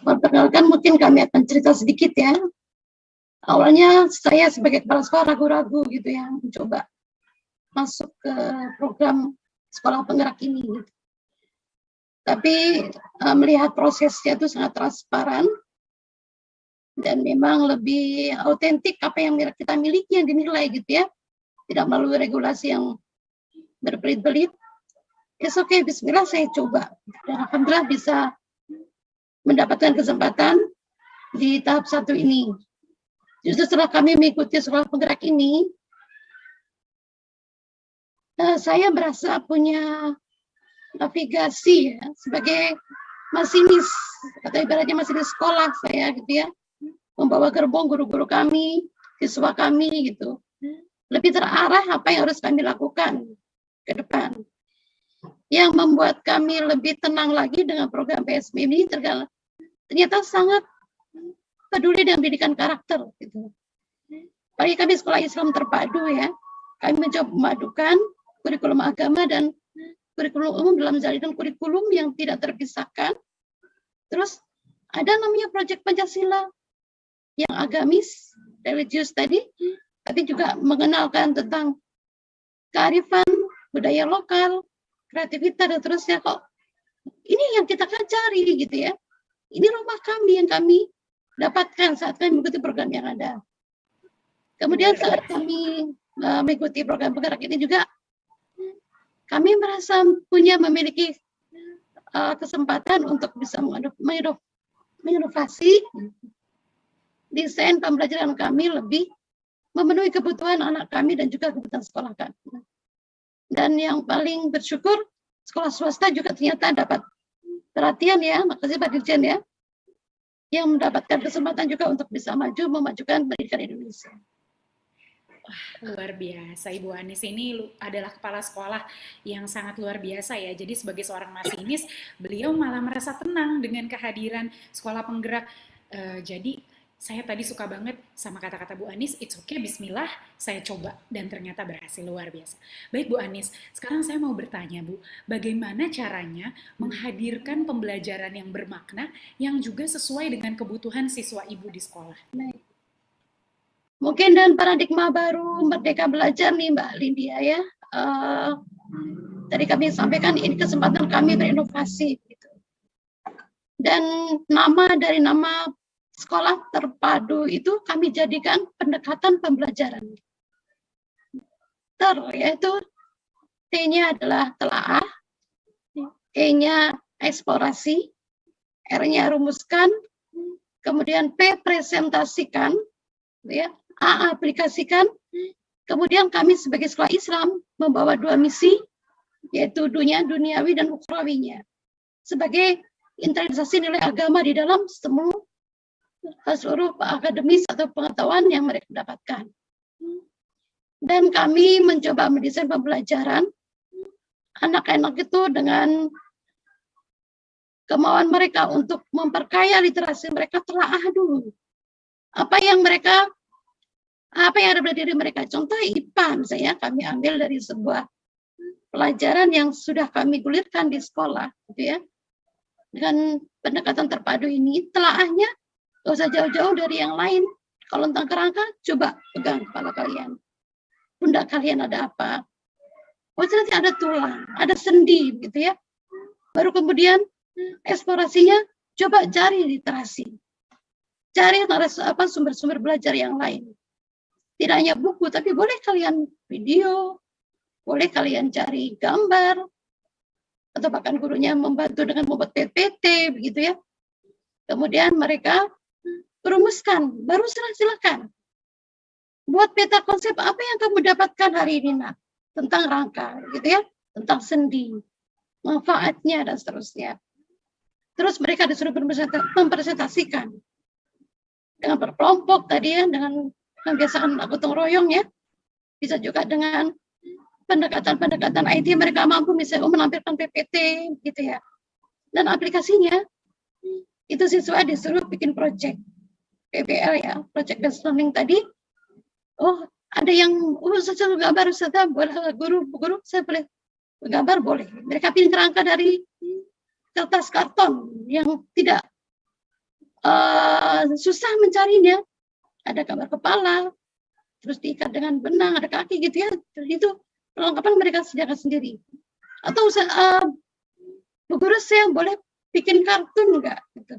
perkenalkan mungkin kami akan cerita sedikit ya. Awalnya saya sebagai kepala sekolah ragu-ragu gitu ya, mencoba masuk ke program sekolah penggerak ini. Gitu. Tapi melihat prosesnya itu sangat transparan dan memang lebih autentik apa yang kita miliki yang dinilai gitu ya, tidak melalui regulasi yang berbelit-belit. Oke, Bismillah saya coba dan alhamdulillah bisa mendapatkan kesempatan di tahap 1 ini. Justru setelah kami mengikuti sekolah penggerak ini, saya merasa punya navigasi ya, sebagai masinis atau ibaratnya masinis sekolah saya gitu ya, membawa gerbong guru-guru kami, siswa kami gitu, lebih terarah apa yang harus kami lakukan ke depan, yang membuat kami lebih tenang lagi dengan program PSBB ini. Ternyata sangat peduli dengan pendidikan karakter gitu. Bagi kami sekolah Islam terpadu ya, kami mencoba memadukan kurikulum agama dan kurikulum umum dalam jaringan kurikulum yang tidak terpisahkan. Terus ada namanya proyek Pancasila yang agamis, religius tadi, tapi juga mengenalkan tentang kearifan, budaya lokal, kreativitas dan terusnya. Kok ini yang kita cari gitu ya. Ini rumah kami yang kami dapatkan saat kami mengikuti program yang ada. Kemudian saat kami mengikuti program penggerak ini juga, kami merasa memiliki kesempatan untuk bisa menginovasi desain pembelajaran kami lebih memenuhi kebutuhan anak kami dan juga kebutuhan sekolah kami. Dan yang paling bersyukur, sekolah swasta juga ternyata dapat perhatian ya, makasih Pak Dirjen ya, yang mendapatkan kesempatan juga untuk bisa memajukan pendidikan Indonesia. Wah, luar biasa. Ibu Anis ini adalah kepala sekolah yang sangat luar biasa ya. Jadi sebagai seorang masinis, beliau malah merasa tenang dengan kehadiran sekolah penggerak. Jadi saya tadi suka banget sama kata-kata Bu Anis, it's okay, bismillah, saya coba. Dan ternyata berhasil, luar biasa. Baik Bu Anis, sekarang saya mau bertanya Bu, bagaimana caranya menghadirkan pembelajaran yang bermakna yang juga sesuai dengan kebutuhan siswa Ibu di sekolah? Mungkin dengan paradigma baru Merdeka Belajar nih Mbak Lydia ya. Tadi kami sampaikan ini kesempatan kami berinovasi. Gitu. Dan dari nama sekolah terpadu itu kami jadikan pendekatan pembelajaran. Yaitu T-nya adalah telaah, E-nya eksplorasi, R-nya rumuskan, kemudian P presentasikan, ya. A aplikasikan, kemudian kami sebagai sekolah Islam membawa 2 misi, yaitu duniawi dan ukhrawinya, sebagai internalisasi nilai agama di dalam seluruh akademis atau pengetahuan yang mereka dapatkan. Dan kami mencoba mendesain pembelajaran anak-anak itu dengan kemauan mereka untuk memperkaya literasi mereka, telaah dulu. Apa yang ada pada diri mereka. Contoh IPA misalnya kami ambil dari sebuah pelajaran yang sudah kami gulirkan di sekolah, gitu ya. Dengan pendekatan terpadu ini, telaahnya nggak usah jauh-jauh dari yang lain. Kalau tentang kerangka, coba pegang kepala kalian. Pundak kalian ada apa? Oh ternyata ada tulang, ada sendi, gitu ya. Baru kemudian eksplorasinya, coba cari literasi. Cari sumber-sumber belajar yang lain. Tidak hanya buku, tapi boleh kalian video, boleh kalian cari gambar, atau bahkan gurunya membantu dengan membuat PPT, begitu ya. Kemudian mereka Rumuskan, baru silakan. Buat peta konsep apa yang kamu dapatkan hari ini, nak, tentang rangka, gitu ya, tentang sendi, manfaatnya dan seterusnya. Terus mereka disuruh mempresentasikan dengan berkelompok tadi ya, dengan kebiasaan gotong royong ya, bisa juga dengan pendekatan IT mereka mampu misalnya menampilkan PPT gitu ya, dan aplikasinya itu siswa disuruh bikin project PBL ya, project based learning tadi. Oh, ada yang saya gambar, saya boleh guru saya boleh gambar, boleh. Mereka pilih kerangka dari kertas karton yang tidak susah mencarinya. Ada gambar kepala, terus diikat dengan benang, ada kaki gitu ya. Itu perlengkapan mereka sediakan sendiri. Atau Bu guru saya boleh bikin kartun enggak gitu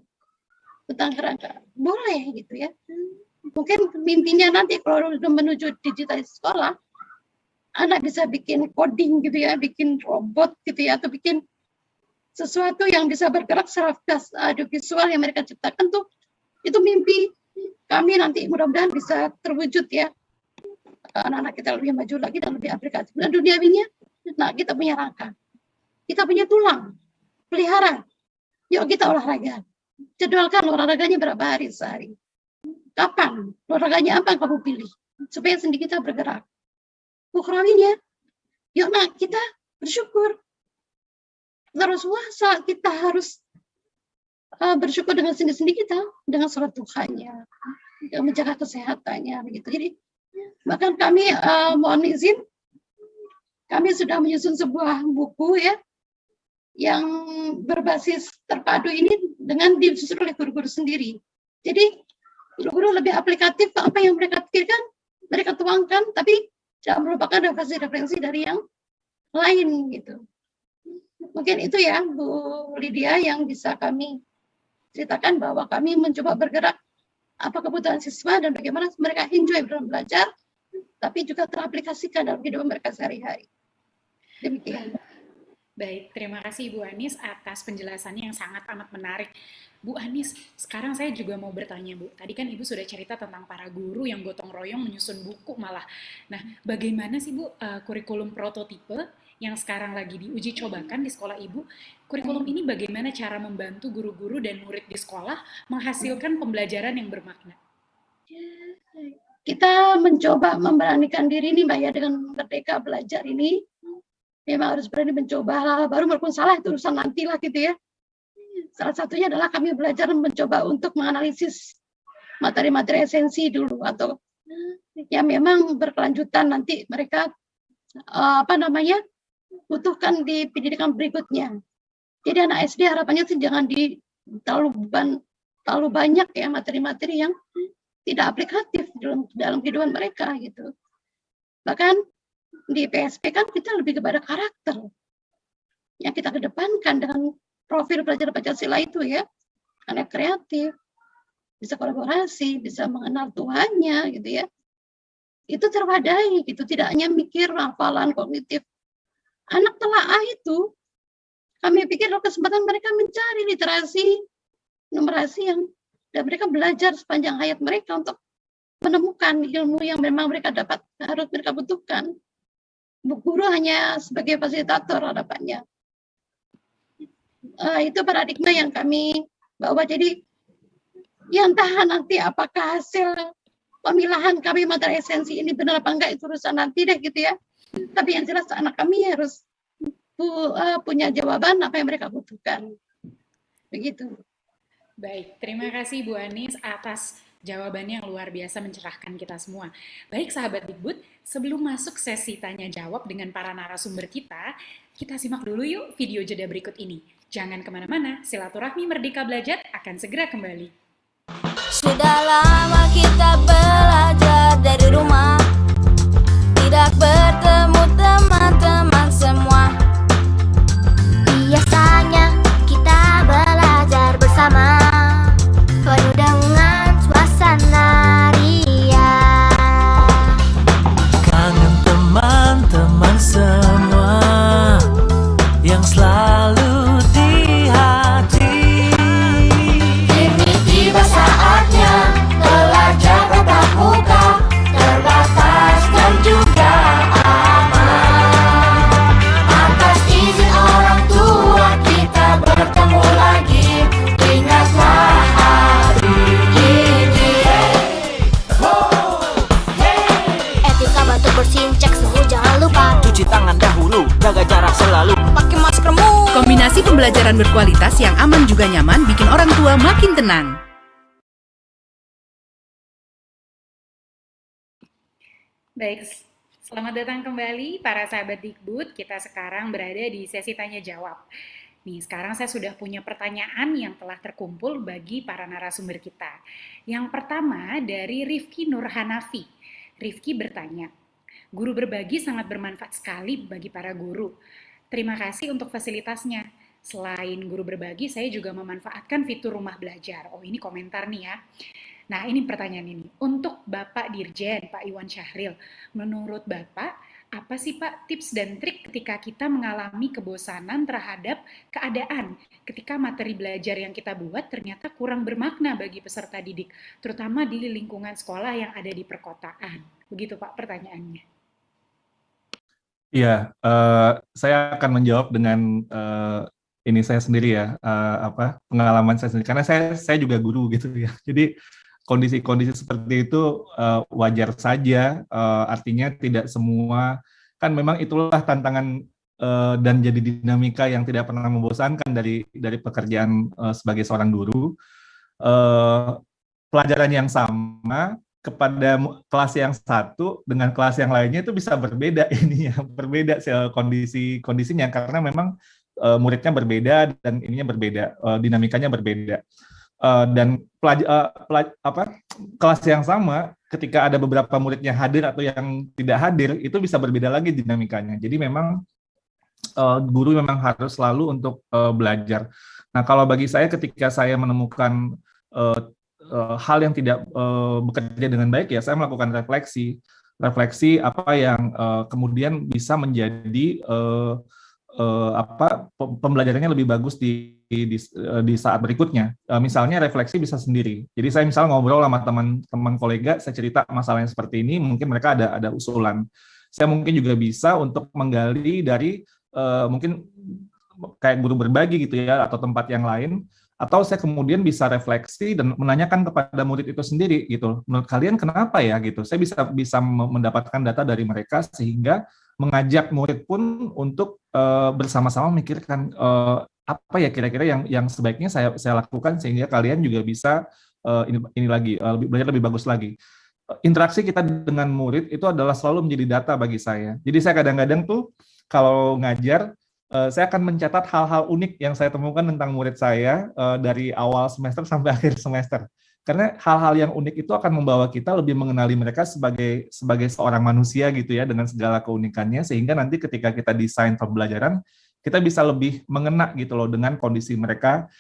tentang kerangka, boleh gitu ya. Mungkin mimpinya nanti kalau udah menuju digital sekolah, anak bisa bikin coding gitu ya, bikin robot gitu ya, atau bikin sesuatu yang bisa bergerak secara audiovisual yang mereka ciptakan tuh, itu mimpi kami nanti mudah-mudahan bisa terwujud ya. Anak-anak kita lebih maju lagi dan lebih aplikatif. Dan duniawinya, nah kita punya rangka, kita punya tulang, pelihara, yuk kita olahraga. Jadwalkan olahraganya berapa hari sehari. Kapan? Olahraganya apa yang kamu pilih? Supaya sendi kita bergerak. Ukrawinya, yuk nak kita bersyukur. Terus puasa kita harus bersyukur dengan sendi-sendi kita, dengan sholat duhanya, menjaga kesehatannya begitu. Jadi bahkan kami mohon izin, kami sudah menyusun sebuah buku ya, yang berbasis terpadu ini dengan disusun oleh guru-guru sendiri. Jadi guru-guru lebih aplikatif, apa yang mereka pikirkan, mereka tuangkan, tapi jangan merupakan referensi dari yang lain gitu. Mungkin itu ya Bu Lydia yang bisa kami ceritakan, bahwa kami mencoba bergerak apa kebutuhan siswa dan bagaimana mereka enjoy dalam belajar, tapi juga teraplikasikan dalam kehidupan mereka sehari-hari. Demikian. Baik, terima kasih Ibu Anis atas penjelasannya yang sangat amat menarik. Bu Anis, sekarang saya juga mau bertanya Bu, tadi kan Ibu sudah cerita tentang para guru yang gotong royong menyusun buku malah. Nah, bagaimana sih Bu kurikulum prototipe yang sekarang lagi diuji cobakan di sekolah Ibu? Kurikulum ini bagaimana cara membantu guru-guru dan murid di sekolah menghasilkan pembelajaran yang bermakna? Kita mencoba memberanikan diri nih Mbak ya, dengan Merdeka Belajar ini. Memang harus berani mencoba, baru walaupun salah itu urusan nanti lah gitu ya. Salah satunya adalah kami belajar mencoba untuk menganalisis materi-materi esensi dulu, atau yang memang berkelanjutan nanti mereka butuhkan di pendidikan berikutnya. Jadi anak SD harapannya sih jangan terlalu banyak ya materi-materi yang tidak aplikatif dalam kehidupan mereka gitu. Bahkan di PSP kan kita lebih kepada karakter yang kita kedepankan dengan profil pelajar Pancasila itu ya, anak kreatif, bisa kolaborasi, bisa mengenal Tuhannya gitu ya. Itu terwadai gitu, tidak hanya mikir hafalan kognitif. Anak telaah itu kami pikir kesempatan mereka mencari literasi, numerasi dan mereka belajar sepanjang hayat mereka untuk menemukan ilmu yang memang mereka harus mereka butuhkan. Bu guru hanya sebagai fasilitator harapannya. Itu paradigma yang kami bawa. Jadi ya entah nanti apakah hasil pemilahan kami materi esensi ini benar apa enggak, itu urusan nanti deh gitu ya. Tapi yang jelas anak kami harus punya jawaban apa yang mereka butuhkan. Begitu. Baik, terima kasih Bu Anis atas jawabannya yang luar biasa mencerahkan kita semua. Baik sahabat Dikbud, sebelum masuk sesi tanya jawab dengan para narasumber kita simak dulu yuk video jeda berikut ini. Jangan kemana-mana, silaturahmi Merdeka Belajar akan segera kembali. Sudah lama kita belajar dari rumah, tidak bertemu teman-teman semua. Biasanya kita belajar bersama, penuh dengan suasana riang. Kangen teman-teman semua yang selalu di hati. Kini tiba saatnya bersihin, cek suhu jangan lupa. Cuci tangan dahulu, jaga jarak selalu. Pakai maskermu. Kombinasi pembelajaran berkualitas yang aman juga nyaman bikin orang tua makin tenang. Baik, selamat datang kembali para sahabat Dikbud. Kita sekarang berada di sesi tanya jawab. Nih, sekarang saya sudah punya pertanyaan yang telah terkumpul bagi para narasumber kita. Yang pertama dari Rifki Nurhanafi. Rifki bertanya, guru berbagi sangat bermanfaat sekali bagi para guru. Terima kasih untuk fasilitasnya. Selain guru berbagi, saya juga memanfaatkan fitur rumah belajar. Oh, ini komentar nih ya. Nah, ini pertanyaan ini. Untuk Bapak Dirjen, Pak Iwan Syahril, menurut Bapak, apa sih Pak tips dan trik ketika kita mengalami kebosanan terhadap keadaan ketika materi belajar yang kita buat ternyata kurang bermakna bagi peserta didik, terutama di lingkungan sekolah yang ada di perkotaan? Begitu Pak pertanyaannya. Iya, saya akan menjawab dengan ini saya sendiri ya, pengalaman saya sendiri. Karena saya juga guru gitu ya. Jadi kondisi-kondisi seperti itu wajar saja, artinya tidak semua, kan memang itulah tantangan dan jadi dinamika yang tidak pernah membosankan dari pekerjaan sebagai seorang guru. Pelajaran yang sama kepada kelas yang satu dengan kelas yang lainnya itu bisa berbeda berbeda kondisinya karena memang muridnya berbeda dan ininya berbeda, dinamikanya berbeda. Dan kelas yang sama ketika ada beberapa muridnya hadir atau yang tidak hadir itu bisa berbeda lagi dinamikanya. Jadi memang guru memang harus selalu untuk belajar. Nah, kalau bagi saya ketika saya menemukan hal yang tidak bekerja dengan baik, ya saya melakukan refleksi apa yang kemudian bisa menjadi pembelajarannya lebih bagus di saat berikutnya. Misalnya refleksi bisa sendiri. Jadi saya misalnya ngobrol sama teman-teman kolega, saya cerita masalahnya seperti ini, mungkin mereka ada usulan. Saya mungkin juga bisa untuk menggali dari mungkin kayak guru berbagi gitu ya, atau tempat yang lain, atau saya kemudian bisa refleksi dan menanyakan kepada murid itu sendiri gitu. Menurut kalian kenapa ya gitu? Saya bisa mendapatkan data dari mereka sehingga mengajak murid pun untuk bersama-sama memikirkan apa ya kira-kira yang sebaiknya saya lakukan sehingga kalian juga bisa ini lagi belajar lebih bagus lagi. Interaksi kita dengan murid itu adalah selalu menjadi data bagi saya. Jadi saya kadang-kadang tuh kalau ngajar saya akan mencatat hal-hal unik yang saya temukan tentang murid saya dari awal semester sampai akhir semester. Karena hal-hal yang unik itu akan membawa kita lebih mengenali mereka sebagai seorang manusia gitu ya, dengan segala keunikannya, sehingga nanti ketika kita desain pembelajaran, kita bisa lebih mengena gitu loh dengan kondisi mereka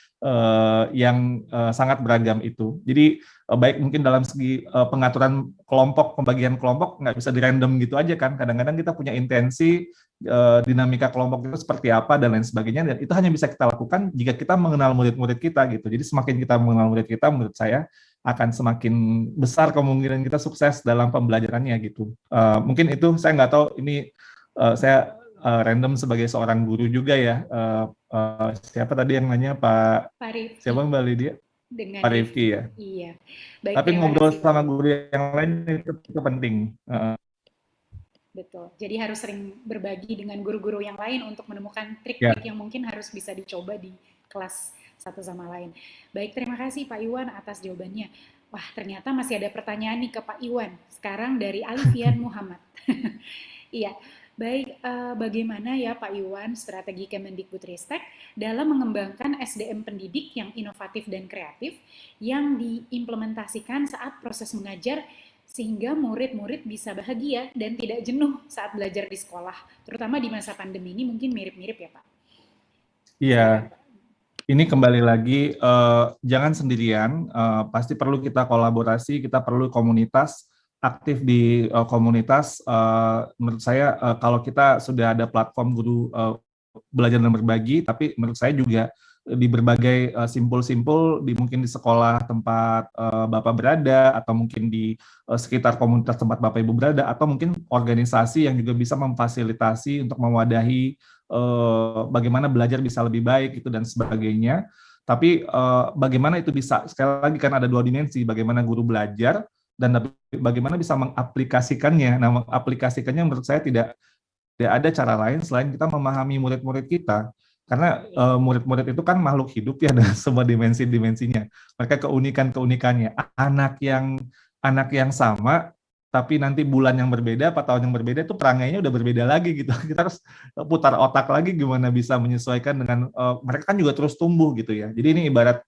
yang sangat beragam itu. Jadi baik mungkin dalam segi pengaturan kelompok, pembagian kelompok nggak bisa di-random gitu aja kan. Kadang-kadang kita punya intensi dinamika kelompok itu seperti apa dan lain sebagainya, dan itu hanya bisa kita lakukan jika kita mengenal murid-murid kita gitu. Jadi semakin kita mengenal murid kita, menurut saya akan semakin besar kemungkinan kita sukses dalam pembelajarannya gitu. Mungkin itu saya nggak tahu ini saya random sebagai seorang guru juga ya. Siapa tadi yang nanya Pak Rifki. Siapa Mbak Lydia? Dengan Pak Rifki ya. Iya. Baik, tapi ngobrol sama guru yang lain itu penting. Betul. Jadi harus sering berbagi dengan guru-guru yang lain untuk menemukan trik-trik yang mungkin harus bisa dicoba di kelas satu sama lain. Baik, terima kasih Pak Iwan atas jawabannya. Wah, ternyata masih ada pertanyaan nih ke Pak Iwan. Sekarang dari Alifian Muhammad. Iya. Baik, bagaimana ya Pak Iwan strategi Kemendikbudristek dalam mengembangkan SDM pendidik yang inovatif dan kreatif yang diimplementasikan saat proses mengajar sehingga murid-murid bisa bahagia dan tidak jenuh saat belajar di sekolah, terutama di masa pandemi ini mungkin mirip-mirip ya Pak? Iya, ini kembali lagi, jangan sendirian, pasti perlu kita kolaborasi, kita perlu komunitas, aktif di komunitas. Menurut saya kalau kita sudah ada platform guru belajar dan berbagi, tapi menurut saya juga di berbagai simpul-simpul, mungkin di sekolah tempat Bapak berada, atau mungkin di sekitar komunitas tempat Bapak Ibu berada, atau mungkin organisasi yang juga bisa memfasilitasi untuk mewadahi bagaimana belajar bisa lebih baik itu dan sebagainya. Tapi bagaimana itu bisa, sekali lagi kan ada dua dimensi, bagaimana guru belajar dan bagaimana bisa mengaplikasikannya. Nah, mengaplikasikannya menurut saya tidak ada cara lain selain kita memahami murid-murid kita. Karena murid-murid itu kan makhluk hidup ya, dengan semua dimensi-dimensinya. Mereka keunikan-keunikannya. Anak yang sama, tapi nanti bulan yang berbeda, 4 tahun yang berbeda, itu perangainya udah berbeda lagi gitu. Kita harus putar otak lagi gimana bisa menyesuaikan dengan mereka kan juga terus tumbuh gitu ya. Jadi ini ibarat,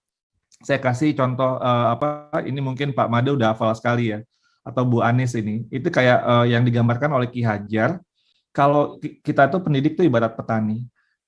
saya kasih contoh ini mungkin Pak Made udah hafal sekali ya, atau Bu Anis ini. Itu kayak yang digambarkan oleh Ki Hajar. Kalau kita tuh pendidik tuh ibarat petani.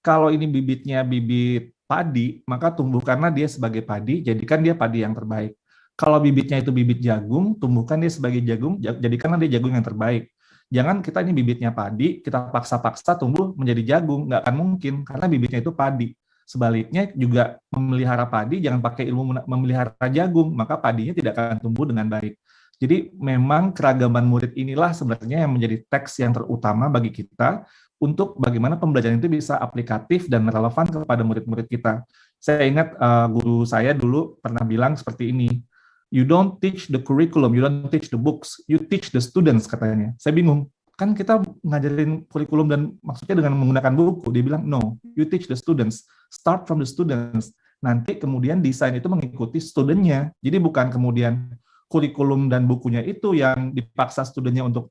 Kalau ini bibitnya bibit padi, maka tumbuhkanlah dia sebagai padi, jadikan dia padi yang terbaik. Kalau bibitnya itu bibit jagung, tumbuhkan dia sebagai jagung, jadikanlah dia jagung yang terbaik. Jangan kita ini bibitnya padi, kita paksa-paksa tumbuh menjadi jagung, nggak akan mungkin, karena bibitnya itu padi. Sebaliknya juga memelihara padi, jangan pakai ilmu memelihara jagung, maka padinya tidak akan tumbuh dengan baik. Jadi memang keragaman murid inilah sebenarnya yang menjadi teks yang terutama bagi kita untuk bagaimana pembelajaran itu bisa aplikatif dan relevan kepada murid-murid kita. Saya ingat guru saya dulu pernah bilang seperti ini, you don't teach the curriculum, you don't teach the books, you teach the students, katanya. Saya bingung, kan kita ngajarin kurikulum dan maksudnya dengan menggunakan buku. Dia bilang, no, you teach the students, start from the students. Nanti kemudian desain itu mengikuti studentnya. Jadi bukan kemudian kurikulum dan bukunya itu yang dipaksa studennya untuk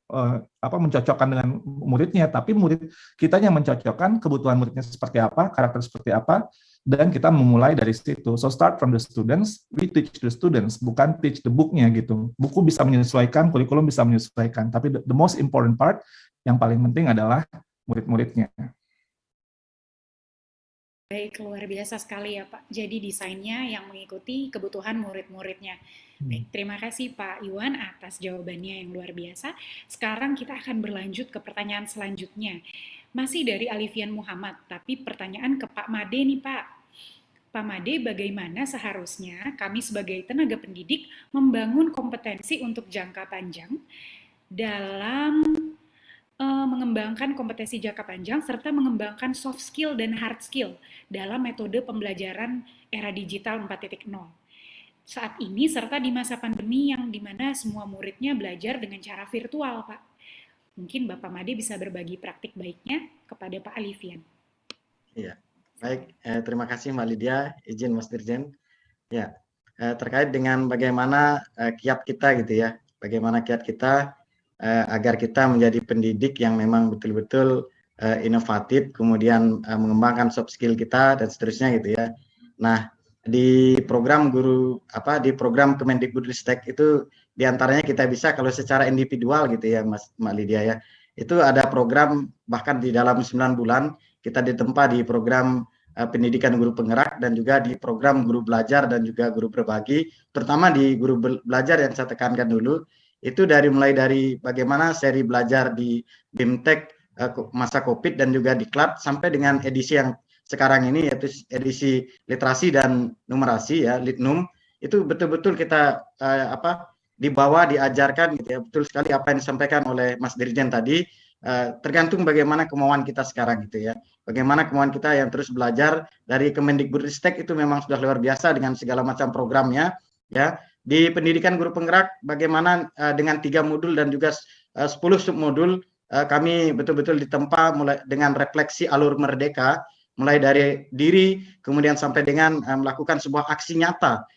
mencocokkan dengan muridnya, tapi murid kita yang mencocokkan kebutuhan muridnya seperti apa, karakter seperti apa, dan kita memulai dari situ. So start from the students, we teach the students, bukan teach the book-nya gitu. Buku bisa menyesuaikan, kurikulum bisa menyesuaikan, tapi the most important part, yang paling penting adalah murid-muridnya. Baik, luar biasa sekali ya Pak. Jadi desainnya yang mengikuti kebutuhan murid-muridnya. Baik, terima kasih Pak Iwan atas jawabannya yang luar biasa. Sekarang kita akan berlanjut ke pertanyaan selanjutnya. Masih dari Alifian Muhammad, tapi pertanyaan ke Pak Made nih Pak. Pak Made, bagaimana seharusnya kami sebagai tenaga pendidik membangun kompetensi untuk jangka panjang dalam mengembangkan kompetensi jangka panjang serta mengembangkan soft skill dan hard skill dalam metode pembelajaran era digital 4.0 saat ini serta di masa pandemi yang dimana semua muridnya belajar dengan cara virtual, Pak. Mungkin Bapak Made bisa berbagi praktik baiknya kepada Pak Alifian. Iya, baik. Terima kasih Mbak Lydia, izin Mas Dirjen. Ya, terkait dengan bagaimana kiat kita gitu ya, bagaimana kiat kita agar kita menjadi pendidik yang memang betul-betul inovatif, kemudian mengembangkan soft skill kita dan seterusnya gitu ya. Nah, di program di program Kemendikbudristek itu diantaranya kita bisa kalau secara individual gitu ya Mbak Lydia ya, itu ada program bahkan di dalam 9 bulan kita ditempa di program pendidikan guru penggerak dan juga di program guru belajar dan juga guru berbagi, terutama di guru belajar yang saya tekankan dulu itu mulai dari bagaimana seri belajar di BIMTEK masa COVID dan juga di KLAT sampai dengan edisi yang sekarang ini yaitu edisi literasi dan numerasi ya, Litnum, itu betul-betul kita dibawa, diajarkan gitu ya, betul sekali apa yang disampaikan oleh Mas Dirjen tadi, tergantung bagaimana kemauan kita sekarang gitu ya, bagaimana kemauan kita yang terus belajar dari Kemendikbudristek itu memang sudah luar biasa dengan segala macam programnya ya. Di pendidikan guru penggerak bagaimana dengan 3 modul dan juga 10 submodul kami betul-betul ditempa mulai dengan refleksi alur merdeka, mulai dari diri kemudian sampai dengan melakukan sebuah aksi nyata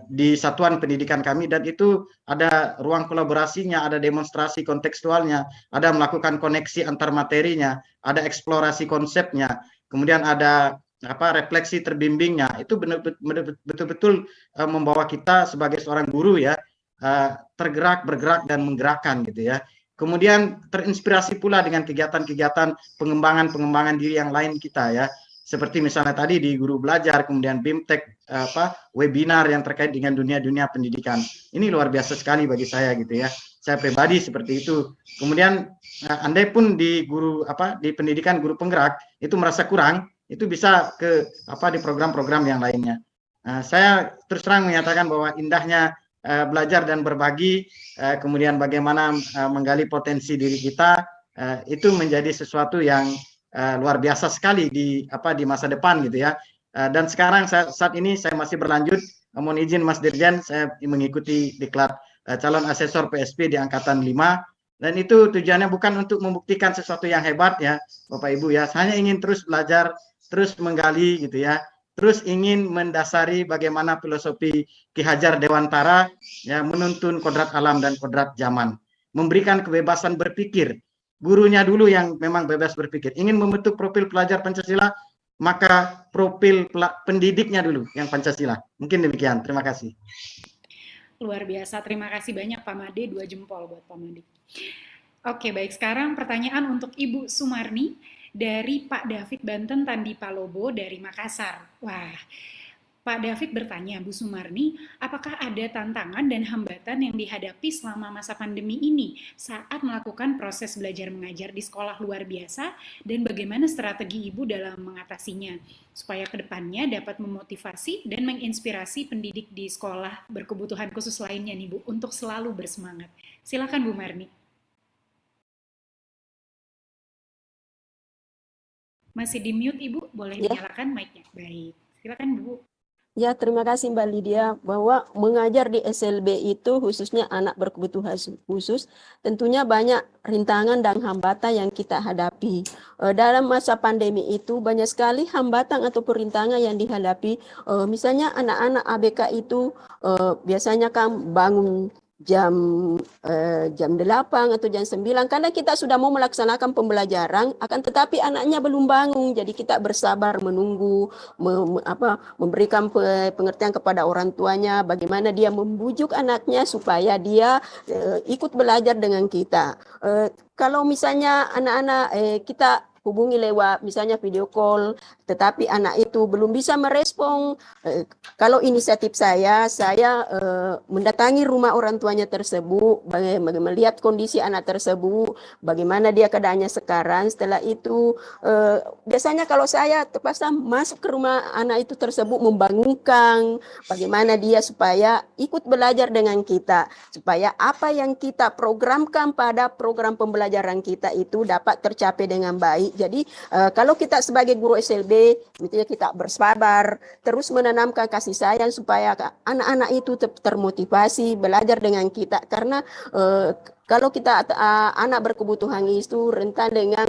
di satuan pendidikan kami, dan itu ada ruang kolaborasinya, ada demonstrasi kontekstualnya, ada melakukan koneksi antar materinya, ada eksplorasi konsepnya, kemudian ada refleksi terbimbingnya. Itu betul-betul membawa kita sebagai seorang guru ya tergerak, bergerak dan menggerakkan gitu ya. Kemudian terinspirasi pula dengan kegiatan-kegiatan pengembangan diri yang lain kita ya. Seperti misalnya tadi di guru belajar, kemudian BIMTEK webinar yang terkait dengan dunia-dunia pendidikan. Ini luar biasa sekali bagi saya gitu ya. Saya pribadi seperti itu. Kemudian andai pun di di pendidikan guru penggerak itu merasa kurang, itu bisa ke di program-program yang lainnya. Saya terus terang menyatakan bahwa indahnya belajar dan berbagi, kemudian bagaimana menggali potensi diri kita, itu menjadi sesuatu yang luar biasa sekali di masa depan gitu ya. Dan sekarang saat ini saya masih berlanjut, mohon izin Mas Dirjen, saya mengikuti diklat calon asesor PSP di angkatan 5, dan itu tujuannya bukan untuk membuktikan sesuatu yang hebat ya Bapak Ibu ya, hanya ingin terus belajar, terus menggali gitu ya, terus ingin mendasari bagaimana filosofi Ki Hajar Dewantara ya, menuntun kodrat alam dan kodrat zaman, memberikan kebebasan berpikir. Gurunya dulu yang memang bebas berpikir, ingin membentuk profil pelajar Pancasila, maka profil pendidiknya dulu yang Pancasila. Mungkin demikian, terima kasih. Luar biasa, terima kasih banyak Pak Made, 2 jempol buat Pak Made. Oke, baik, sekarang pertanyaan untuk Ibu Sumarni dari Pak David Banten Tandi Palobo dari Makassar. Wah, Pak David bertanya, Bu Sumarni, apakah ada tantangan dan hambatan yang dihadapi selama masa pandemi ini saat melakukan proses belajar mengajar di sekolah luar biasa, dan bagaimana strategi Ibu dalam mengatasinya supaya kedepannya dapat memotivasi dan menginspirasi pendidik di sekolah berkebutuhan khusus lainnya nih Bu untuk selalu bersemangat. Silakan Bu Marni. Masih di mute Ibu, boleh dinyalakan mic-nya. Baik, silakan Bu. Ya, terima kasih Mbak Lydia, bahwa mengajar di SLB itu khususnya anak berkebutuhan khusus tentunya banyak rintangan dan hambatan yang kita hadapi. Dalam masa pandemi itu banyak sekali hambatan atau rintangan yang dihadapi. Misalnya anak-anak ABK itu biasanya kan bangun jam 8 atau jam 9 karena kita sudah mau melaksanakan pembelajaran, akan tetapi anaknya belum bangun, jadi kita bersabar menunggu, memberikan pengertian kepada orang tuanya bagaimana dia membujuk anaknya supaya dia ikut belajar dengan kita. Kalau misalnya anak-anak kita hubungi lewat misalnya video call, tetapi anak itu belum bisa merespon. Kalau inisiatif saya mendatangi rumah orang tuanya tersebut, melihat kondisi anak tersebut, bagaimana dia keadaannya sekarang. Setelah itu, biasanya kalau saya terpaksa masuk ke rumah anak itu tersebut, membangunkan bagaimana dia supaya ikut belajar dengan kita, supaya apa yang kita programkan pada program pembelajaran kita itu dapat tercapai dengan baik. Jadi kalau kita sebagai guru SLB, misalnya kita bersabar, terus menanamkan kasih sayang supaya anak-anak itu termotivasi belajar dengan kita. Karena kalau kita anak berkebutuhan itu rentan dengan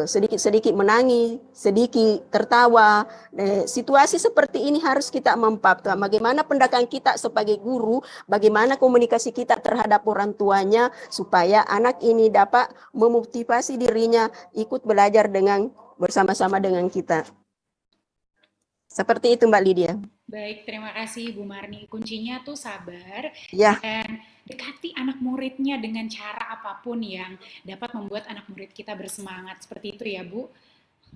sedikit-sedikit menangis, sedikit tertawa. Situasi seperti ini harus kita mempahami bagaimana pendekatan kita sebagai guru, bagaimana komunikasi kita terhadap orang tuanya supaya anak ini dapat memotivasi dirinya ikut belajar bersama-sama dengan kita. Seperti itu Mbak Lydia. Baik, terima kasih Bu Marni. Kuncinya tuh sabar ya, dan dekati anak muridnya dengan cara apapun yang dapat membuat anak murid kita bersemangat. Seperti itu ya Bu.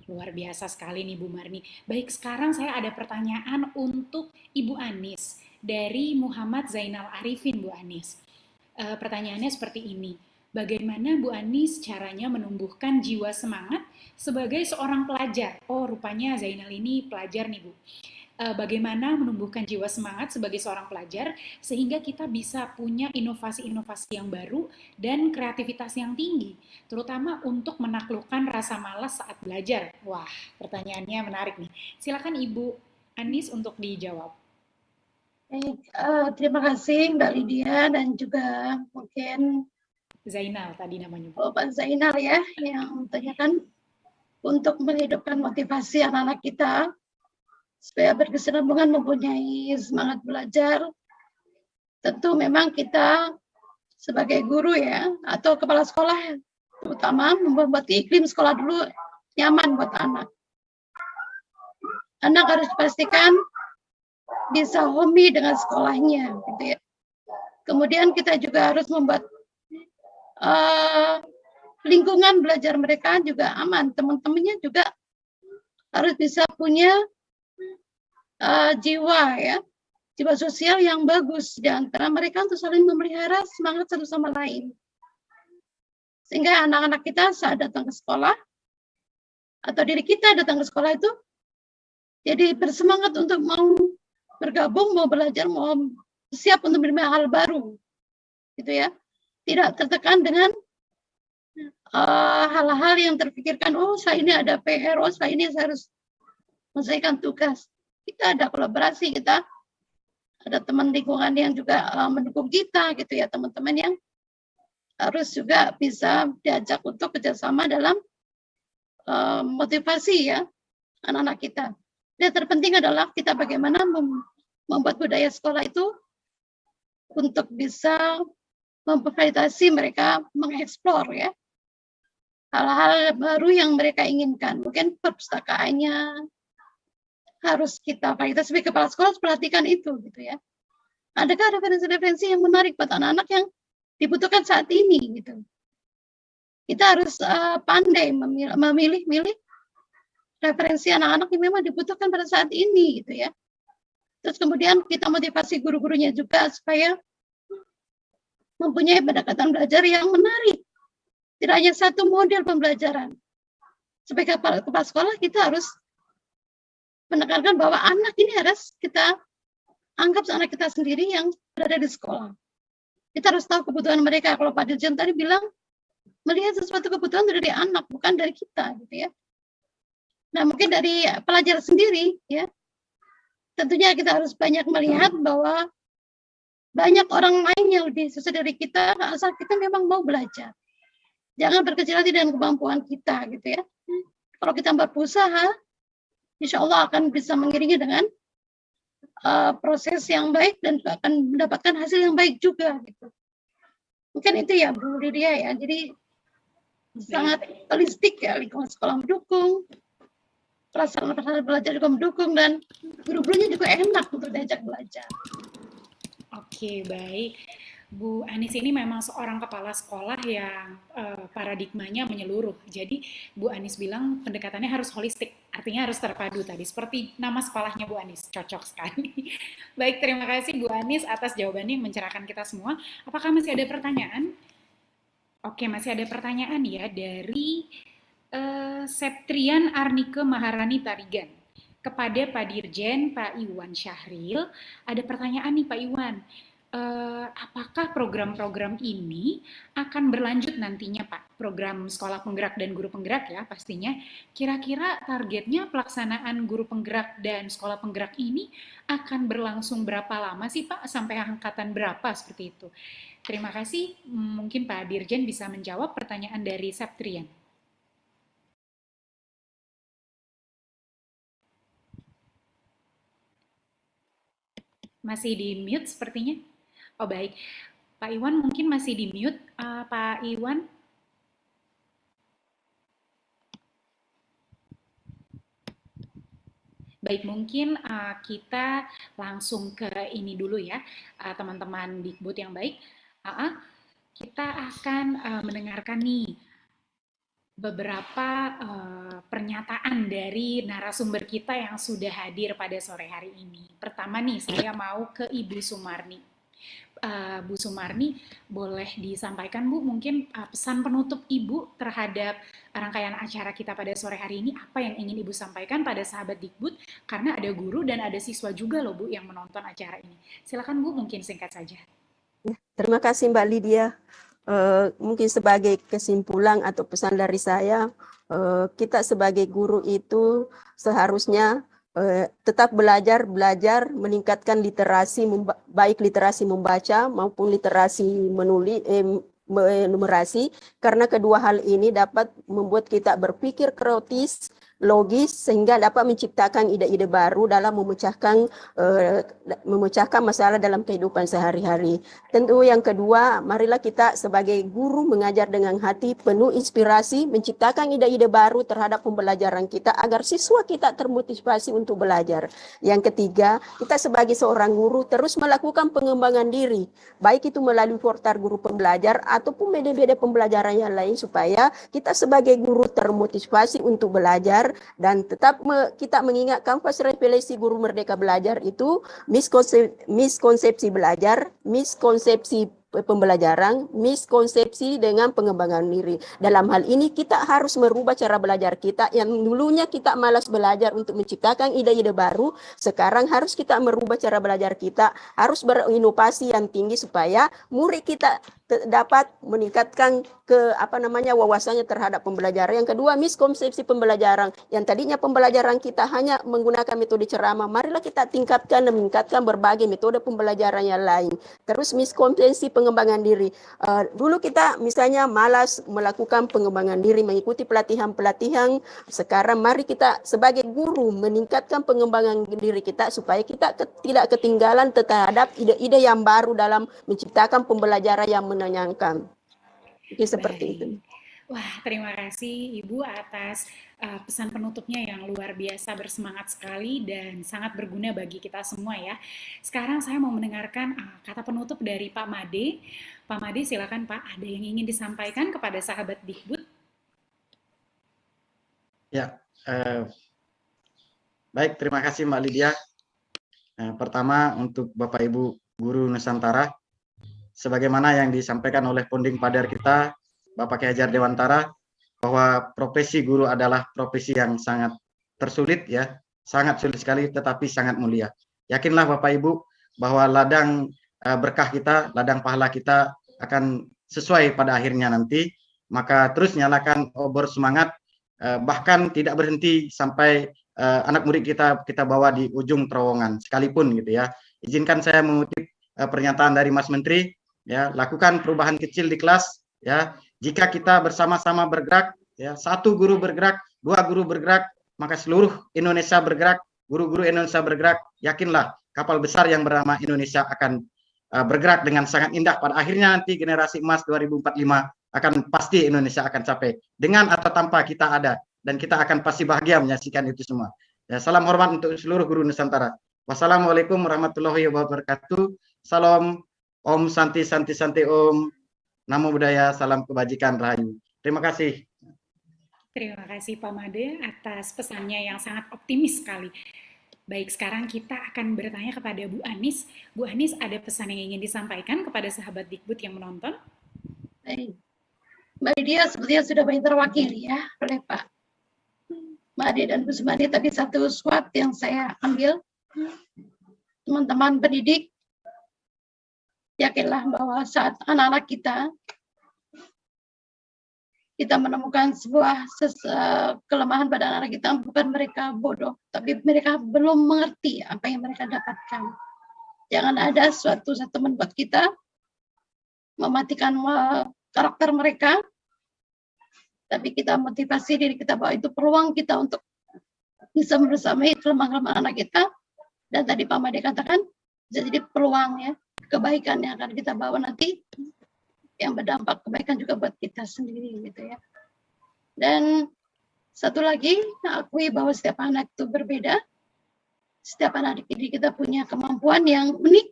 Luar biasa sekali nih Bu Marni. Baik, sekarang saya ada pertanyaan untuk Ibu Anis dari Muhammad Zainal Arifin, Bu Anis. Pertanyaannya seperti ini. Bagaimana Bu Anis caranya menumbuhkan jiwa semangat sebagai seorang pelajar? Oh, rupanya Zainal ini pelajar nih Bu. Bagaimana menumbuhkan jiwa semangat sebagai seorang pelajar sehingga kita bisa punya inovasi-inovasi yang baru dan kreativitas yang tinggi, terutama untuk menaklukkan rasa malas saat belajar. Wah, pertanyaannya menarik nih. Silakan Ibu Anis untuk dijawab. Baik, terima kasih Mbak Lydia dan juga mungkin Zainal tadi namanya. Pak Zainal ya, yang tanyakan untuk menghidupkan motivasi anak-anak kita supaya berkesinambungan mempunyai semangat belajar. Tentu memang kita sebagai guru ya, atau kepala sekolah terutama membuat iklim sekolah dulu nyaman buat anak. Anak harus dipastikan bisa homey dengan sekolahnya, gitu ya. Kemudian kita juga harus membuat lingkungan belajar mereka juga aman, teman-temannya juga harus bisa punya jiwa sosial yang bagus di antara mereka untuk saling memelihara semangat satu sama lain, sehingga anak-anak kita saat datang ke sekolah atau diri kita datang ke sekolah itu jadi bersemangat untuk mau bergabung, mau belajar, mau siap untuk menerima hal baru, gitu ya. Tidak tertekan dengan hal-hal yang terpikirkan, oh saya ini ada PR, oh saya ini saya harus menyelesaikan tugas. Kita ada kolaborasi, kita ada teman lingkungan yang juga mendukung kita gitu ya, teman-teman yang harus juga bisa diajak untuk kerjasama dalam motivasi ya anak-anak kita. Dan terpenting adalah kita bagaimana membuat budaya sekolah itu untuk bisa memfasilitasi mereka mengeksplor ya hal-hal baru yang mereka inginkan. Mungkin perpustakaannya harus kita fasilitasi, sebagai kepala sekolah perhatikan itu gitu ya. Adakah referensi-referensi yang menarik buat anak-anak yang dibutuhkan saat ini gitu. Kita harus pandai memilih referensi anak-anak yang memang dibutuhkan pada saat ini gitu ya. Terus kemudian kita motivasi guru-gurunya juga supaya mempunyai pendekatan belajar yang menarik. Tidak hanya satu model pembelajaran. Sebagai kepala sekolah kita harus menekankan bahwa anak ini harus kita anggap anak kita sendiri yang berada di sekolah. Kita harus tahu kebutuhan mereka. Kalau Pak Dirjen tadi bilang melihat sesuatu kebutuhan dari anak, bukan dari kita gitu ya. Nah, mungkin dari pelajar sendiri ya, tentunya kita harus banyak melihat bahwa banyak orang lain yang lebih susah dari kita, asal kita memang mau belajar. Jangan berkecil hati dengan kemampuan kita gitu ya. Kalau kita berusaha, insya Allah akan bisa mengiringi dengan proses yang baik dan akan mendapatkan hasil yang baik juga gitu. Mungkin itu ya Bu Lydia ya. Jadi sangat holistik ya, lingkungan sekolah mendukung, perasaan belajar juga mendukung, dan guru-gurunya juga enak untuk diajak belajar. Oke, baik. Bu Anis ini memang seorang kepala sekolah yang paradigmanya menyeluruh. Jadi Bu Anis bilang pendekatannya harus holistik, artinya harus terpadu tadi. Seperti nama sekolahnya Bu Anis, cocok sekali. Baik, terima kasih Bu Anis atas jawabannya yang mencerahkan kita semua. Apakah masih ada pertanyaan? Oke, masih ada pertanyaan ya dari Septrian Arnike Maharani Tarigan. Kepada Pak Dirjen, Pak Iwan Syahril, ada pertanyaan nih Pak Iwan. Apakah program-program ini akan berlanjut nantinya Pak? Program sekolah penggerak dan guru penggerak ya pastinya. Kira-kira targetnya pelaksanaan guru penggerak dan sekolah penggerak ini akan berlangsung berapa lama sih Pak? Sampai angkatan berapa seperti itu? Terima kasih. Mungkin Pak Dirjen bisa menjawab pertanyaan dari Septrian. Masih di mute sepertinya. Oh baik, Pak Iwan mungkin masih di mute. Pak Iwan. Baik, mungkin kita langsung ke ini dulu ya, teman-teman Dikbud yang baik. Kita akan mendengarkan nih beberapa pernyataan dari narasumber kita yang sudah hadir pada sore hari ini. Pertama nih, saya mau ke Ibu Sumarni. Bu Sumarni, boleh disampaikan Bu mungkin pesan penutup Ibu terhadap rangkaian acara kita pada sore hari ini, apa yang ingin Ibu sampaikan pada sahabat Dikbud, karena ada guru dan ada siswa juga loh Bu yang menonton acara ini. Silakan Bu, mungkin singkat saja. Terima kasih Mbak Lydia. Mungkin sebagai kesimpulan atau pesan dari saya, kita sebagai guru itu seharusnya tetap belajar, meningkatkan literasi, baik literasi membaca maupun literasi menulis, numerasi, karena kedua hal ini dapat membuat kita berpikir kritis, logis, sehingga dapat menciptakan ide-ide baru dalam memecahkan masalah dalam kehidupan sehari-hari. Tentu yang kedua, marilah kita sebagai guru mengajar dengan hati penuh inspirasi, menciptakan ide-ide baru terhadap pembelajaran kita agar siswa kita termotivasi untuk belajar. Yang ketiga, kita sebagai seorang guru terus melakukan pengembangan diri, baik itu melalui portal guru pembelajar ataupun media-media pembelajaran yang lain, supaya kita sebagai guru termotivasi untuk belajar. Dan tetap kita mengingat kanvas referensi guru merdeka belajar itu miskonsepsi belajar, miskonsepsi pembelajaran, miskonsepsi dengan pengembangan diri. Dalam hal ini kita harus merubah cara belajar kita yang dulunya kita malas belajar untuk menciptakan ide-ide baru. Sekarang harus kita merubah cara belajar kita, harus berinovasi yang tinggi supaya murid kita dapat meningkatkan wawasannya terhadap pembelajaran. Yang kedua, miskonsepsi pembelajaran. Yang tadinya pembelajaran kita hanya menggunakan metode ceramah, marilah kita tingkatkan dan meningkatkan berbagai metode pembelajaran yang lain. Terus miskonsepsi pengembangan diri. Dulu kita misalnya malas melakukan pengembangan diri, mengikuti pelatihan-pelatihan. Sekarang mari kita sebagai guru meningkatkan pengembangan diri kita supaya kita tidak ketinggalan terhadap ide-ide yang baru dalam menciptakan pembelajaran yang menyenangkan. Oke, seperti itu. Wah, terima kasih Ibu atas pesan penutupnya yang luar biasa, bersemangat sekali dan sangat berguna bagi kita semua ya. Sekarang saya mau mendengarkan kata penutup dari Pak Made. Pak Made, silakan Pak, ada yang ingin disampaikan kepada sahabat Dikbud? Ya, baik, terima kasih Mbak Lydia. Pertama untuk Bapak Ibu Guru Nusantara, sebagaimana yang disampaikan oleh Punding Padar kita, Bapak Ki Hajar Dewantara, bahwa profesi guru adalah profesi yang sangat tersulit ya, sangat sulit sekali tetapi sangat mulia. Yakinlah Bapak Ibu bahwa ladang berkah kita, ladang pahala kita akan sesuai pada akhirnya nanti. Maka terus nyalakan obor semangat, bahkan tidak berhenti sampai anak murid kita bawa di ujung terowongan sekalipun gitu ya. Izinkan saya mengutip pernyataan dari Mas Menteri ya, lakukan perubahan kecil di kelas ya. Jika kita bersama-sama bergerak ya, satu guru bergerak, dua guru bergerak, maka seluruh Indonesia bergerak, guru-guru Indonesia bergerak, yakinlah kapal besar yang bernama Indonesia akan bergerak dengan sangat indah. Pada akhirnya nanti generasi emas 2045 akan pasti Indonesia akan capai. Dengan atau tanpa kita ada, dan kita akan pasti bahagia menyaksikan itu semua. Ya, salam hormat untuk seluruh guru Nusantara. Wassalamualaikum warahmatullahi wabarakatuh. Salam Om Santi Santi Santi Om. Namo Buddhaya, salam kebajikan rahayu. Terima kasih. Terima kasih Pak Made atas pesannya yang sangat optimis sekali. Baik, sekarang kita akan bertanya kepada Bu Anis. Bu Anis, ada pesan yang ingin disampaikan kepada sahabat Dikbud yang menonton? Baik. Mbak Lydia sepertinya sudah banyak terwakili ya oleh Pak Made dan Bu Sumadi, tapi satu SWOT yang saya ambil, teman-teman pendidik, yakinlah bahwa saat anak-anak kita menemukan sebuah kelemahan pada anak-anak kita, bukan mereka bodoh, tapi mereka belum mengerti apa yang mereka dapatkan. Jangan ada suatu membuat kita mematikan karakter mereka, tapi kita motivasi diri kita bahwa itu peluang kita untuk bisa bersamai kelemahan-kelemahan anak kita, dan tadi Pak Made katakan bisa jadi peluang ya, kebaikan yang akan kita bawa nanti yang berdampak kebaikan juga buat kita sendiri gitu ya. Dan satu lagi, akui bahwa setiap anak itu berbeda. Setiap anak didik kita punya kemampuan yang unik.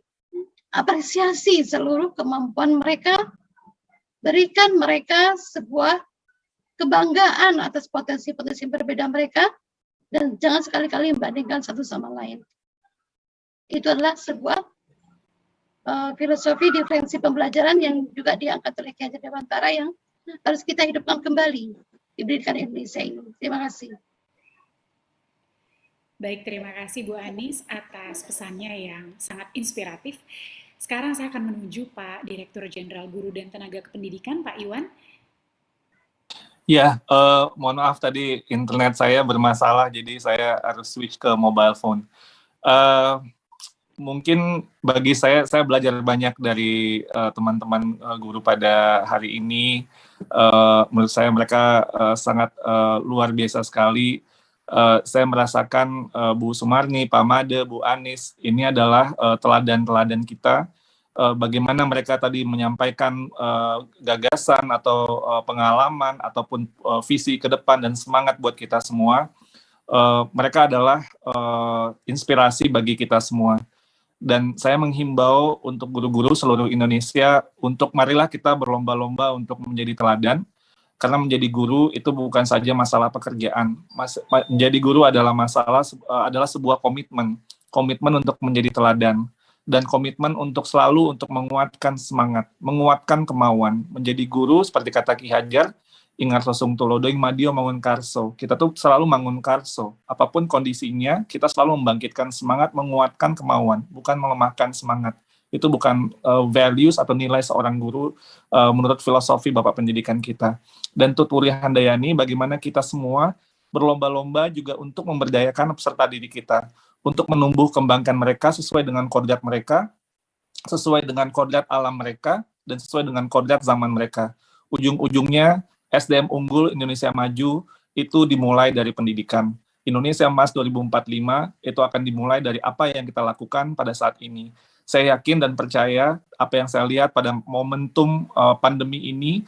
Apresiasi seluruh kemampuan mereka. Berikan mereka sebuah kebanggaan atas potensi-potensi berbeda mereka, dan jangan sekali-kali membandingkan satu sama lain. Itu adalah sebuah filosofi diferensi pembelajaran yang juga diangkat oleh Ki Hajar Dewantara yang harus kita hidupkan kembali di pendidikan Indonesia ini. Terima kasih. Baik, terima kasih Bu Anis atas pesannya yang sangat inspiratif. Sekarang saya akan menuju Pak Direktur Jenderal Guru dan Tenaga Kependidikan, Pak Iwan. Ya, mohon maaf tadi internet saya bermasalah, jadi saya harus switch ke mobile phone. Mungkin bagi saya belajar banyak dari teman-teman guru pada hari ini. Menurut saya mereka sangat luar biasa sekali. Saya merasakan Bu Sumarni, Pak Made, Bu Anis, ini adalah teladan-teladan kita. Bagaimana mereka tadi menyampaikan gagasan atau pengalaman ataupun visi ke depan dan semangat buat kita semua. Mereka adalah inspirasi bagi kita semua. Dan saya menghimbau untuk guru-guru seluruh Indonesia untuk marilah kita berlomba-lomba untuk menjadi teladan, karena menjadi guru itu bukan saja masalah pekerjaan. Menjadi guru adalah adalah sebuah komitmen untuk menjadi teladan, dan komitmen untuk selalu untuk menguatkan semangat, menguatkan kemauan. Menjadi guru seperti kata Ki Hajar, ingat sosung tulodo ing madio mangun karso. Kita tuh selalu mangun karso. Apapun kondisinya, kita selalu membangkitkan semangat, menguatkan kemauan, bukan melemahkan semangat. Itu bukan values atau nilai seorang guru menurut filosofi Bapak Pendidikan kita. Dan Tuturi Handayani, bagaimana kita semua berlomba-lomba juga untuk memberdayakan peserta didik kita, untuk menumbuh kembangkan mereka sesuai dengan kodrat mereka, sesuai dengan kodrat alam mereka, dan sesuai dengan kodrat zaman mereka. Ujung-ujungnya, SDM unggul Indonesia maju itu dimulai dari pendidikan. Indonesia Emas 2045 itu akan dimulai dari apa yang kita lakukan pada saat ini. Saya yakin dan percaya apa yang saya lihat pada momentum pandemi ini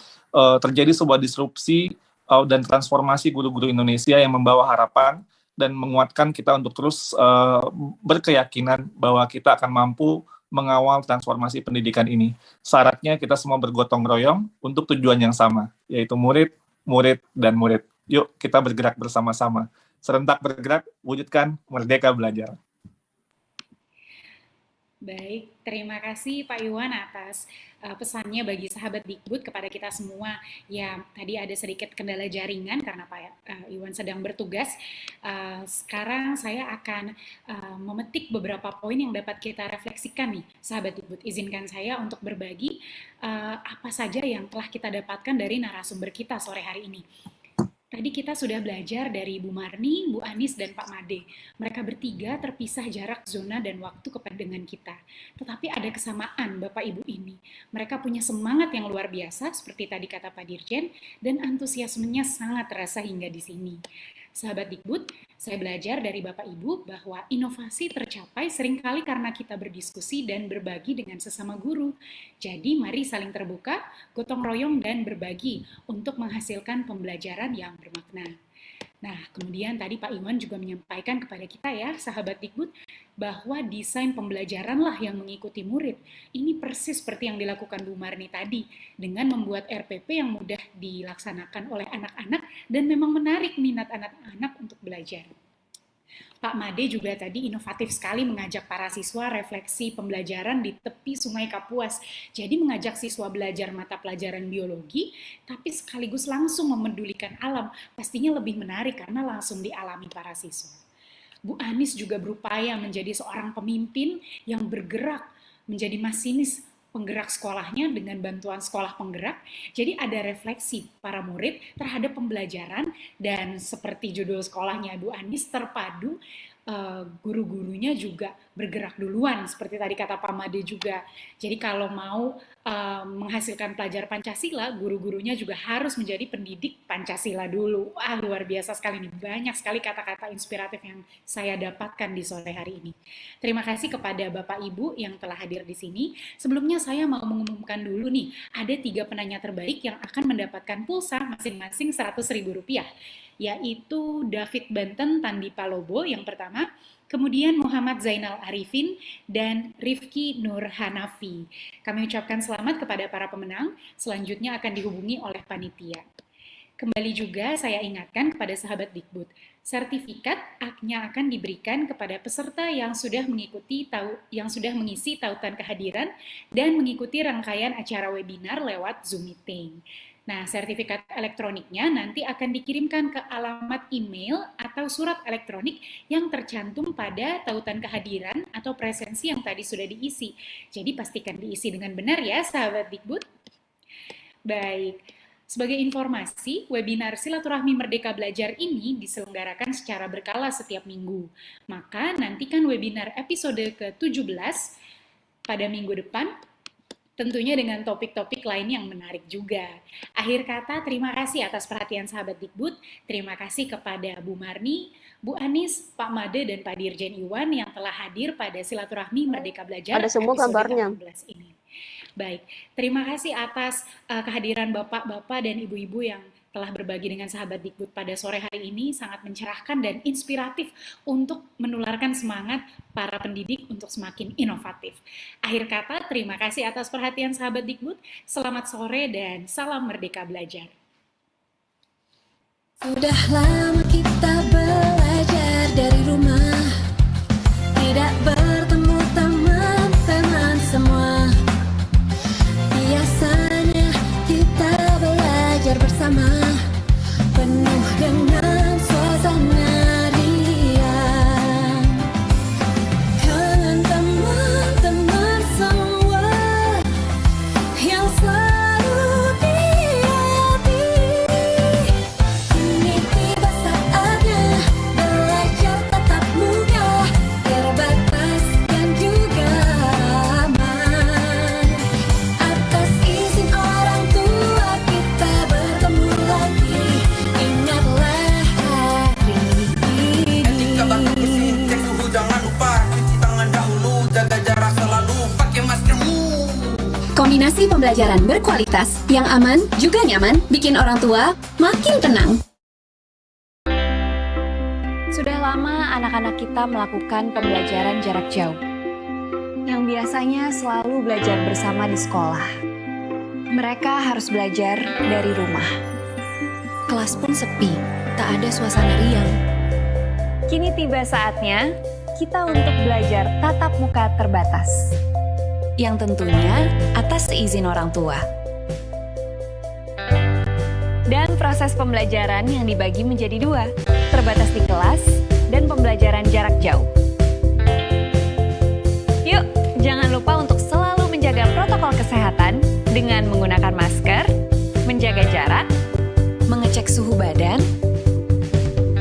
terjadi sebuah disrupsi dan transformasi guru-guru Indonesia yang membawa harapan dan menguatkan kita untuk terus berkeyakinan bahwa kita akan mampu mengawal transformasi pendidikan ini. Syaratnya kita semua bergotong royong untuk tujuan yang sama, yaitu murid, murid, dan murid. Yuk kita bergerak bersama-sama. Serentak bergerak, wujudkan Merdeka Belajar. Baik, terima kasih Pak Iwan atas pesannya bagi sahabat Dikbud kepada kita semua. Ya, tadi ada sedikit kendala jaringan karena Pak Iwan sedang bertugas. Sekarang saya akan memetik beberapa poin yang dapat kita refleksikan nih, sahabat Dikbud. Izinkan saya untuk berbagi apa saja yang telah kita dapatkan dari narasumber kita sore hari ini. Tadi kita sudah belajar dari Bu Marni, Bu Anis, dan Pak Made. Mereka bertiga terpisah jarak zona dan waktu dengan kita. Tetapi ada kesamaan Bapak Ibu ini. Mereka punya semangat yang luar biasa, seperti tadi kata Pak Dirjen, dan antusiasmenya sangat terasa hingga di sini. Sahabat Dikbud, saya belajar dari Bapak Ibu bahwa inovasi tercapai seringkali karena kita berdiskusi dan berbagi dengan sesama guru. Jadi mari saling terbuka, gotong royong dan berbagi untuk menghasilkan pembelajaran yang bermakna. Nah, kemudian tadi Pak Iwan juga menyampaikan kepada kita ya, sahabat Dikbud, bahwa desain pembelajaranlah yang mengikuti murid. Ini persis seperti yang dilakukan Bu Marni tadi, dengan membuat RPP yang mudah dilaksanakan oleh anak-anak dan memang menarik minat anak-anak untuk belajar. Pak Made juga tadi inovatif sekali mengajak para siswa refleksi pembelajaran di tepi Sungai Kapuas. Jadi mengajak siswa belajar mata pelajaran biologi, tapi sekaligus langsung memedulikan alam. Pastinya lebih menarik karena langsung dialami para siswa. Bu Anis juga berupaya menjadi seorang pemimpin yang bergerak, menjadi masinis penggerak sekolahnya dengan bantuan sekolah penggerak. Jadi ada refleksi para murid terhadap pembelajaran dan seperti judul sekolahnya Bu Anis terpadu, guru-gurunya juga bergerak duluan seperti tadi kata Pak Made juga. Jadi kalau mau menghasilkan pelajar Pancasila, guru-gurunya juga harus menjadi pendidik Pancasila dulu. Wah, luar biasa sekali nih, banyak sekali kata-kata inspiratif yang saya dapatkan di sore hari ini. Terima kasih kepada Bapak Ibu yang telah hadir di sini. Sebelumnya saya mau mengumumkan dulu nih, ada 3 penanya terbaik yang akan mendapatkan pulsa masing-masing Rp100.000, yaitu David Banten Tandi Palobo yang pertama, kemudian Muhammad Zainal Arifin, dan Rifki Nur Hanafi. Kami ucapkan selamat kepada para pemenang, selanjutnya akan dihubungi oleh panitia. Kembali juga saya ingatkan kepada sahabat Dikbud, sertifikat akhirnya akan diberikan kepada peserta yang sudah mengisi tautan kehadiran dan mengikuti rangkaian acara webinar lewat Zoom Meeting. Nah, sertifikat elektroniknya nanti akan dikirimkan ke alamat email atau surat elektronik yang tercantum pada tautan kehadiran atau presensi yang tadi sudah diisi. Jadi pastikan diisi dengan benar ya, sahabat Dikbud. Baik, sebagai informasi, webinar Silaturahmi Merdeka Belajar ini diselenggarakan secara berkala setiap minggu. Maka nantikan webinar episode ke-17 pada minggu depan, tentunya dengan topik-topik lain yang menarik juga. Akhir kata, terima kasih atas perhatian sahabat Dikbud. Terima kasih kepada Bu Marni, Bu Anis, Pak Made, dan Pak Dirjen Iwan yang telah hadir pada Silaturahmi Merdeka Belajar ada semua gambarnya ini. Baik, terima kasih atas kehadiran Bapak-Bapak dan Ibu-Ibu yang telah berbagi dengan sahabat Dikbud pada sore hari ini, sangat mencerahkan dan inspiratif untuk menularkan semangat para pendidik untuk semakin inovatif. Akhir kata, terima kasih atas perhatian sahabat Dikbud, selamat sore dan salam Merdeka Belajar. Sudah lama kita belajar dari rumah, tidak bertemu teman-teman semua. Biasanya kita belajar bersama, penuh dengan suasana riang. Kangen teman-teman semua. Kombinasi pembelajaran berkualitas yang aman juga nyaman bikin orang tua makin tenang. Sudah lama anak-anak kita melakukan pembelajaran jarak jauh, yang biasanya selalu belajar bersama di sekolah. Mereka harus belajar dari rumah. Kelas pun sepi, tak ada suasana riang. Kini tiba saatnya kita untuk belajar tatap muka terbatas, Yang tentunya atas seizin orang tua. dan proses pembelajaran yang dibagi menjadi dua, terbatas di kelas dan pembelajaran jarak jauh. Yuk, jangan lupa untuk selalu menjaga protokol kesehatan dengan menggunakan masker, menjaga jarak, Mengecek suhu badan,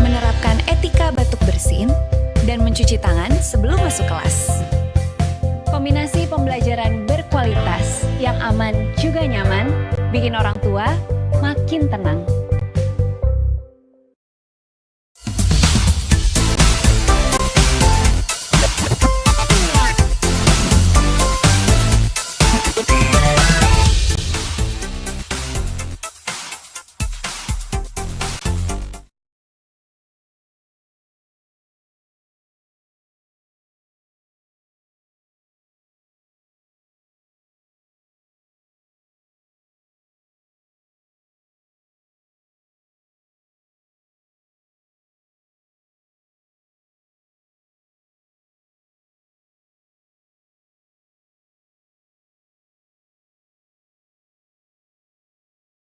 menerapkan etika batuk bersin, dan mencuci tangan sebelum masuk kelas. kombinasi pembelajaran berkualitas yang aman juga nyaman bikin orang tua makin tenang.